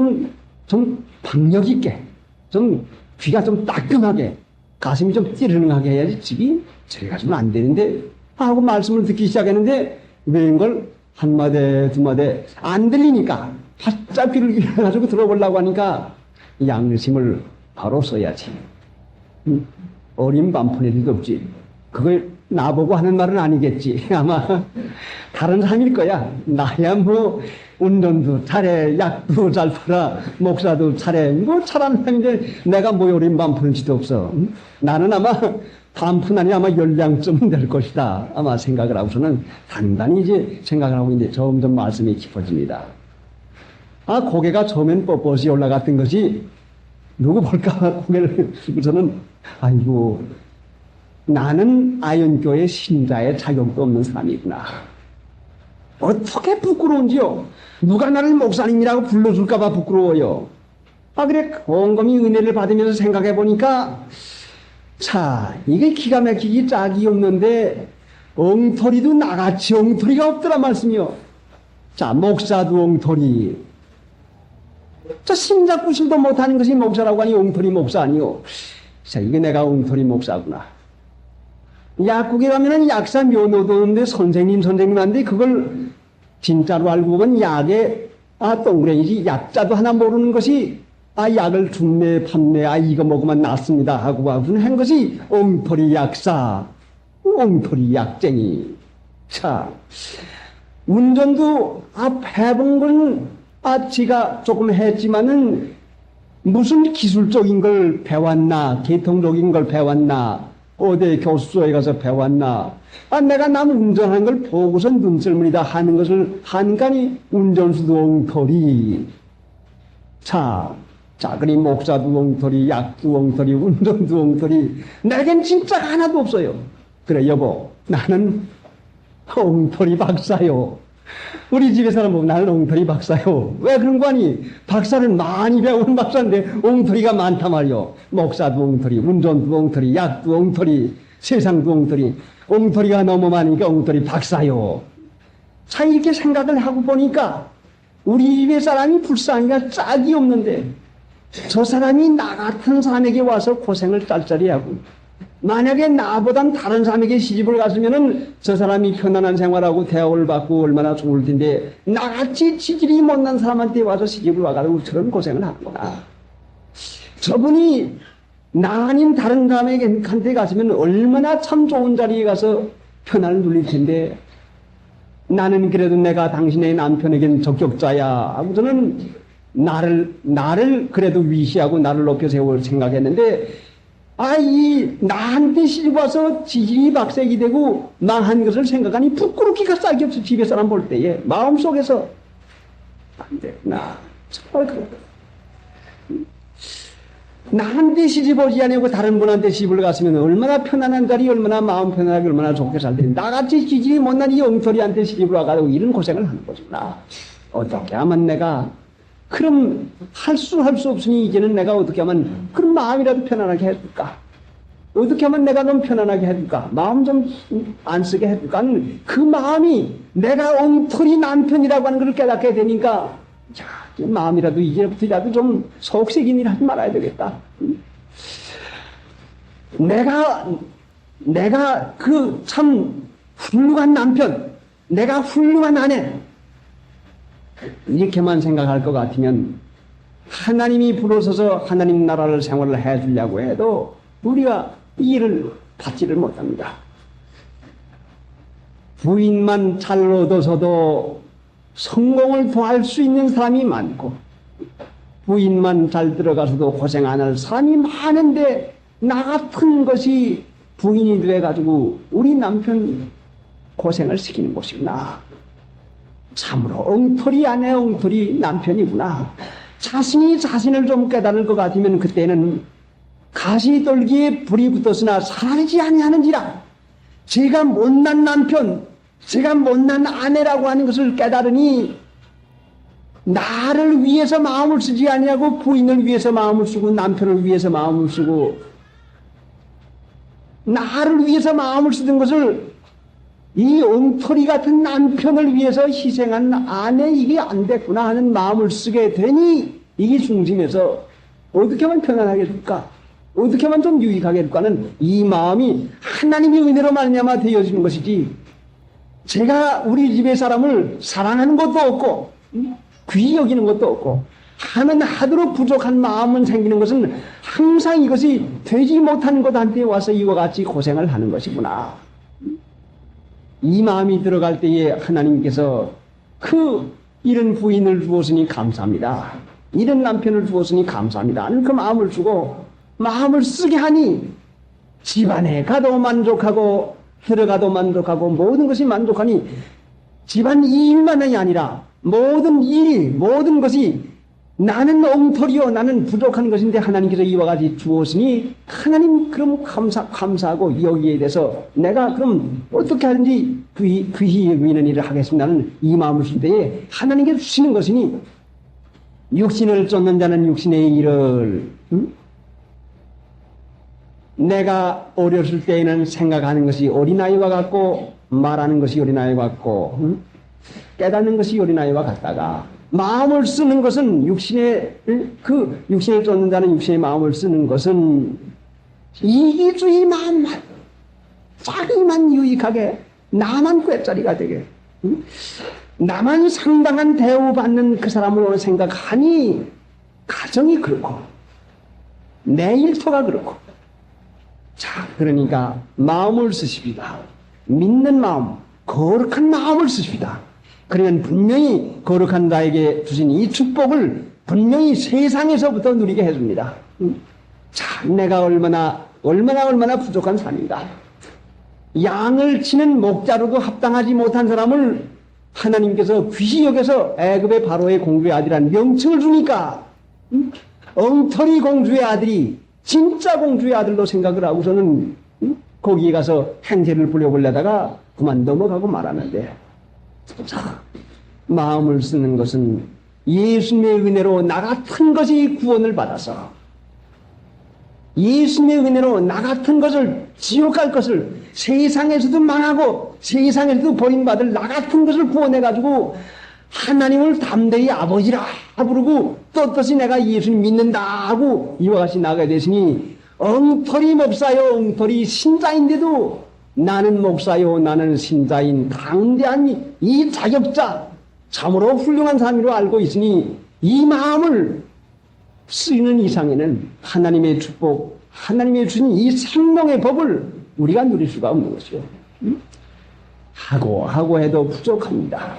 좀 박력 있게 좀 귀가 좀 따끔하게 가슴이 좀 찌르능하게 해야지 집이 저리 가지면 안 되는데 하고 말씀을 듣기 시작했는데 웬걸 한마디 두마디 안 들리니까 바짝 귀를 기울여가지고 들어보려고 하니까 양심을 바로 써야지. 어린 반푼일 일도 없지. 그걸 나보고 하는 말은 아니겠지. 아마 다른 사람일 거야. 나야 뭐 운전도 잘해, 약도 잘 팔아, 목사도 잘해. 뭐 잘하는 사람인데 내가 뭐 어린 반푼일 수도 없어. 나는 아마 반푼 아니 아마 열량쯤은 될 것이다. 아마 생각을 하고서는 단단히 이제 생각을 하고 있는데 점점 말씀이 깊어집니다. 고개가 처음엔 뻣뻣이 올라갔던 것이 누구 볼까 고개를 들고서는 아이고 나는 아연교회 신자의 자격도 없는 사람이구나. 어떻게 부끄러운지요. 누가 나를 목사님이라고 불러줄까봐 부끄러워요. 그래 곰곰이 은혜를 받으면서 생각해 보니까 자 이게 기가 막히기 짝이 없는데 엉터리도 나같이 엉터리가 없더라 말씀이요. 자 목사도 엉터리. 저 심작구심도 못하는 것이 목사라고 하니 엉터리 목사 아니요. 자 이게 내가 엉터리 목사구나. 약국에 가면은 약사 면허도 없는데 선생님한테 그걸 진짜로 알고 보면 약에 동그라미지 약자도 하나 모르는 것이 약을 준매 판매 이거 먹으면 낫습니다 하고 한 것이 엉터리 약사 엉터리 약쟁이. 자 운전도 해본 건 지가 조금 했지만은 무슨 기술적인 걸 배웠나 계통적인 걸 배웠나 어디 교수소에 가서 배웠나 내가 남 운전하는 걸 보고서 눈썰물이다 하는 것을 하니까니 운전수도 엉터리. 자 그리 목사도 엉터리 약도 엉터리 운전도 엉터리. 내겐 진짜 하나도 없어요. 그래 여보 나는 엉터리 박사요. 우리 집에 사람 보면 나는 엉터리 박사요. 왜 그런 거 아니? 박사는 많이 배운 박사인데 엉터리가 많단 말이요. 목사도 엉터리, 운전도 엉터리, 약도 엉터리, 세상도 엉터리. 엉터리가 너무 많으니까 엉터리 박사요. 자 이렇게 생각을 하고 보니까 우리 집에 사람이 불쌍히가 짝이 없는데 저 사람이 나 같은 사람에게 와서 고생을 짤짤이 하고 만약에 나보단 다른 사람에게 시집을 갔으면은 저 사람이 편안한 생활하고 대우를 받고 얼마나 좋을 텐데 나같이 지질이 못난 사람한테 와서 시집을 와가지고 저런 고생을 하는구나. 저분이 나 아닌 다른 사람한테 갔으면 얼마나 참 좋은 자리에 가서 편안을 누릴 텐데 나는 그래도 내가 당신의 남편에겐 적격자야 하고 저는 나를 그래도 위시하고 나를 높여 세울 생각했는데 나한테 시집 와서 지질이 박색이 되고 망한 것을 생각하니 부끄럽기가 싹이 없어. 집에 사람 볼 때에 마음속에서 안 되구나. 정말 그렇다. 나한테 시집 오지 아니고 다른 분한테 시집을 갔으면 얼마나 편안한 자리, 얼마나 마음 편안하게, 얼마나 좋게 살 텐데, 나같이 기질이 못난 이 엉터리한테 시집을 와가지고 이런 고생을 하는 거구나. 어떻게 하면 내가, 그럼 할 수 없으니 이제는 내가 어떻게 하면 그런 마음이라도 편안하게 해줄까? 어떻게 하면 내가 좀 편안하게 해줄까? 마음 좀 안 쓰게 해줄까? 그 마음이 내가 엉터리 남편이라고 하는 걸 깨닫게 되니까, 자, 마음이라도 이제부터라도 좀 속색인 일 하지 말아야 되겠다. 내가 그 참 훌륭한 남편, 내가 훌륭한 아내, 이렇게만 생각할 것 같으면 하나님이 불어서서 하나님 나라를 생활을 해주려고 해도 우리가 이 일을 받지를 못합니다. 부인만 잘 얻어서도 성공을 도할 수 있는 사람이 많고, 부인만 잘 들어가서도 고생 안 할 사람이 많은데, 나 같은 것이 부인이 돼가지고 우리 남편 고생을 시키는 것이구나. 참으로 엉터리 아내, 엉터리 남편이구나. 자신이 자신을 좀 깨달을 것 같으면 그때는 가시떨기에 불이 붙었으나 사라지지 아니하는지라. 제가 못난 남편, 제가 못난 아내라고 하는 것을 깨달으니 나를 위해서 마음을 쓰지 아니하고 부인을 위해서 마음을 쓰고 남편을 위해서 마음을 쓰고 나를 위해서 마음을 쓰던 것을 이 엉터리 같은 남편을 위해서 희생한 아내, 이게 안 됐구나 하는 마음을 쓰게 되니 이게 중심에서 어떻게 하면 편안하게 해줄까? 어떻게 하면 좀 유익하게 해줄까는 이 마음이 하나님의 은혜로 말미암아 되어지는 것이지, 제가 우리 집의 사람을 사랑하는 것도 없고 귀히 여기는 것도 없고 하면 하도록 부족한 마음은 생기는 것은 항상 이것이 되지 못한 것한테 와서 이와 같이 고생을 하는 것이구나. 이 마음이 들어갈 때에 하나님께서 그 이런 부인을 주었으니 감사합니다, 이런 남편을 주었으니 감사합니다 하는 그 마음을 주고 마음을 쓰게 하니 집안에 가도 만족하고 들어가도 만족하고 모든 것이 만족하니 집안 이 일만이 아니라 모든 일, 모든 것이 나는 엉터리요, 나는 부족한 것인데 하나님께서 이와 같이 주었으니 하나님 그럼 감사하고 여기에 대해서 내가 그럼 어떻게 하든지 귀히 여기는 일을 하겠습니다는 이 마음을 쓸 때에 하나님께서 주시는 것이니, 육신을 쫓는 자는 육신의 일을 내가 어렸을 때에는 생각하는 것이 어린아이와 같고 말하는 것이 어린아이와 같고 깨닫는 것이 어린아이와 같다가 마음을 쓰는 것은 육신을 쫓는 자는 육신의 마음을 쓰는 것은 이기주의 마음만, 자기만 유익하게, 나만 꾀짜리가 되게, 나만 상당한 대우받는 그 사람으로 생각하니 가정이 그렇고 내 일터가 그렇고. 자, 그러니까 마음을 쓰십니다. 믿는 마음, 거룩한 마음을 쓰십니다. 그러면 분명히 거룩한 자에게 주신 이 축복을 분명히 세상에서부터 누리게 해줍니다. 자, 내가 얼마나 부족한 사람인가. 양을 치는 목자로도 합당하지 못한 사람을 하나님께서 귀히 여겨서 애굽의 바로의 공주의 아들이라는 명칭을 주니까 엉터리 공주의 아들이 진짜 공주의 아들로 생각을 하고서는 거기에 가서 행세를 부려보려다가 그만 넘어가고 말하는데, 자, 마음을 쓰는 것은 예수님의 은혜로 나 같은 것이 구원을 받아서, 예수님의 은혜로 나 같은 것을, 지옥 갈 것을, 세상에서도 망하고 세상에서도 버림받을 나 같은 것을 구원해가지고 하나님을 담대히 아버지라 부르고 떳떳이 내가 예수님 믿는다 하고 이와 같이 나가게 되시니, 엉터리 목사요, 엉터리 신자인데도 나는 목사요, 나는 신자인 당대한 이 자격자, 참으로 훌륭한 사람으로 알고 있으니 이 마음을 쓰는 이상에는 하나님의 축복, 하나님의 주신 이 생명의 법을 우리가 누릴 수가 없는 것이요. 하고 해도 부족합니다.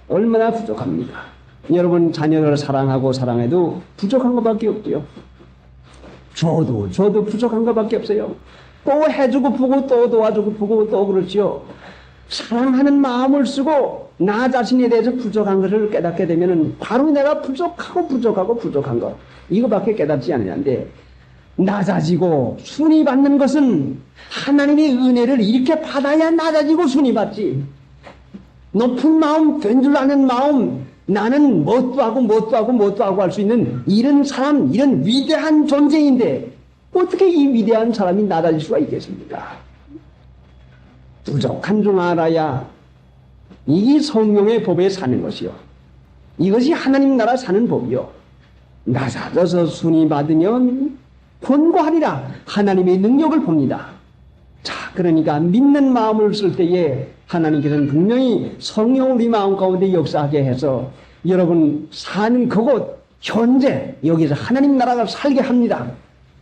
얼마나 부족합니까? 여러분 자녀를 사랑하고 사랑해도 부족한 것밖에 없고요. 저도 부족한 것밖에 없어요. 또 해주고 보고 또 도와주고 보고 또 그렇지요. 사랑하는 마음을 쓰고 나 자신에 대해서 부족한 것을 깨닫게 되면은 바로 내가 부족한 것 이거밖에 깨닫지 않는데, 낮아지고 순위 받는 것은 하나님의 은혜를 이렇게 받아야 낮아지고 순위 받지. 높은 마음, 된 줄 아는 마음, 나는 뭣도 하고 할 수 있는 이런 사람, 이런 위대한 존재인데 어떻게 이 위대한 사람이 낮아질 수가 있겠습니까? 부족한 줄 알아야 이게 성령의 법에 사는 것이요. 이것이 하나님 나라 사는 법이요. 낮아져서 순위 받으면 권고하리라. 하나님의 능력을 봅니다. 자, 그러니까 믿는 마음을 쓸 때에 하나님께서는 분명히 성령을 우리 마음 가운데 역사하게 해서 여러분 사는 그곳 현재 여기서 하나님 나라가 살게 합니다.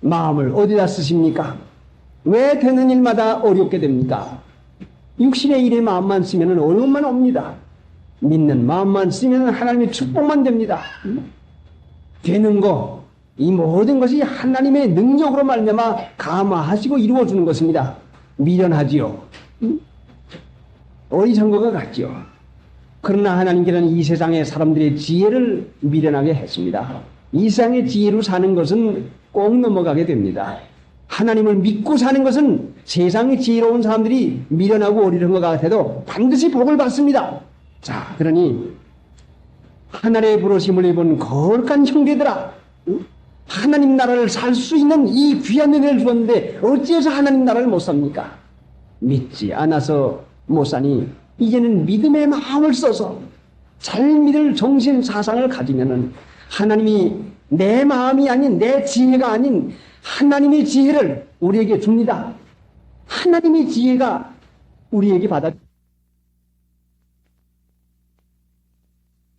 마음을 어디다 쓰십니까? 왜 되는 일마다 어렵게 됩니까? 육신의 일에 마음만 쓰면 어려움만 옵니다. 믿는 마음만 쓰면 하나님의 축복만 됩니다. 되는 거, 이 모든 것이 하나님의 능력으로 말미암아 감화하시고 이루어주는 것입니다. 미련하지요. 어리석은 것 같지요. 그러나 하나님께서는 이 세상의 사람들의 지혜를 미련하게 했습니다. 이 세상의 지혜로 사는 것은 꼭 넘어가게 됩니다. 하나님을 믿고 사는 것은 세상의 지혜로운 사람들이 미련하고 어리석은 것 같아도 반드시 복을 받습니다. 자, 그러니 하늘의 부르심을 입은 거룩한 형제들아, 하나님 나라를 살 수 있는 이 귀한 은혜를 주었는데 어찌해서 하나님 나라를 못 삽니까? 믿지 않아서 못 사니 이제는 믿음의 마음을 써서 잘 믿을 정신 사상을 가지면은 하나님이 내 마음이 아닌 내 지혜가 아닌 하나님의 지혜를 우리에게 줍니다. 하나님의 지혜가 우리에게 받아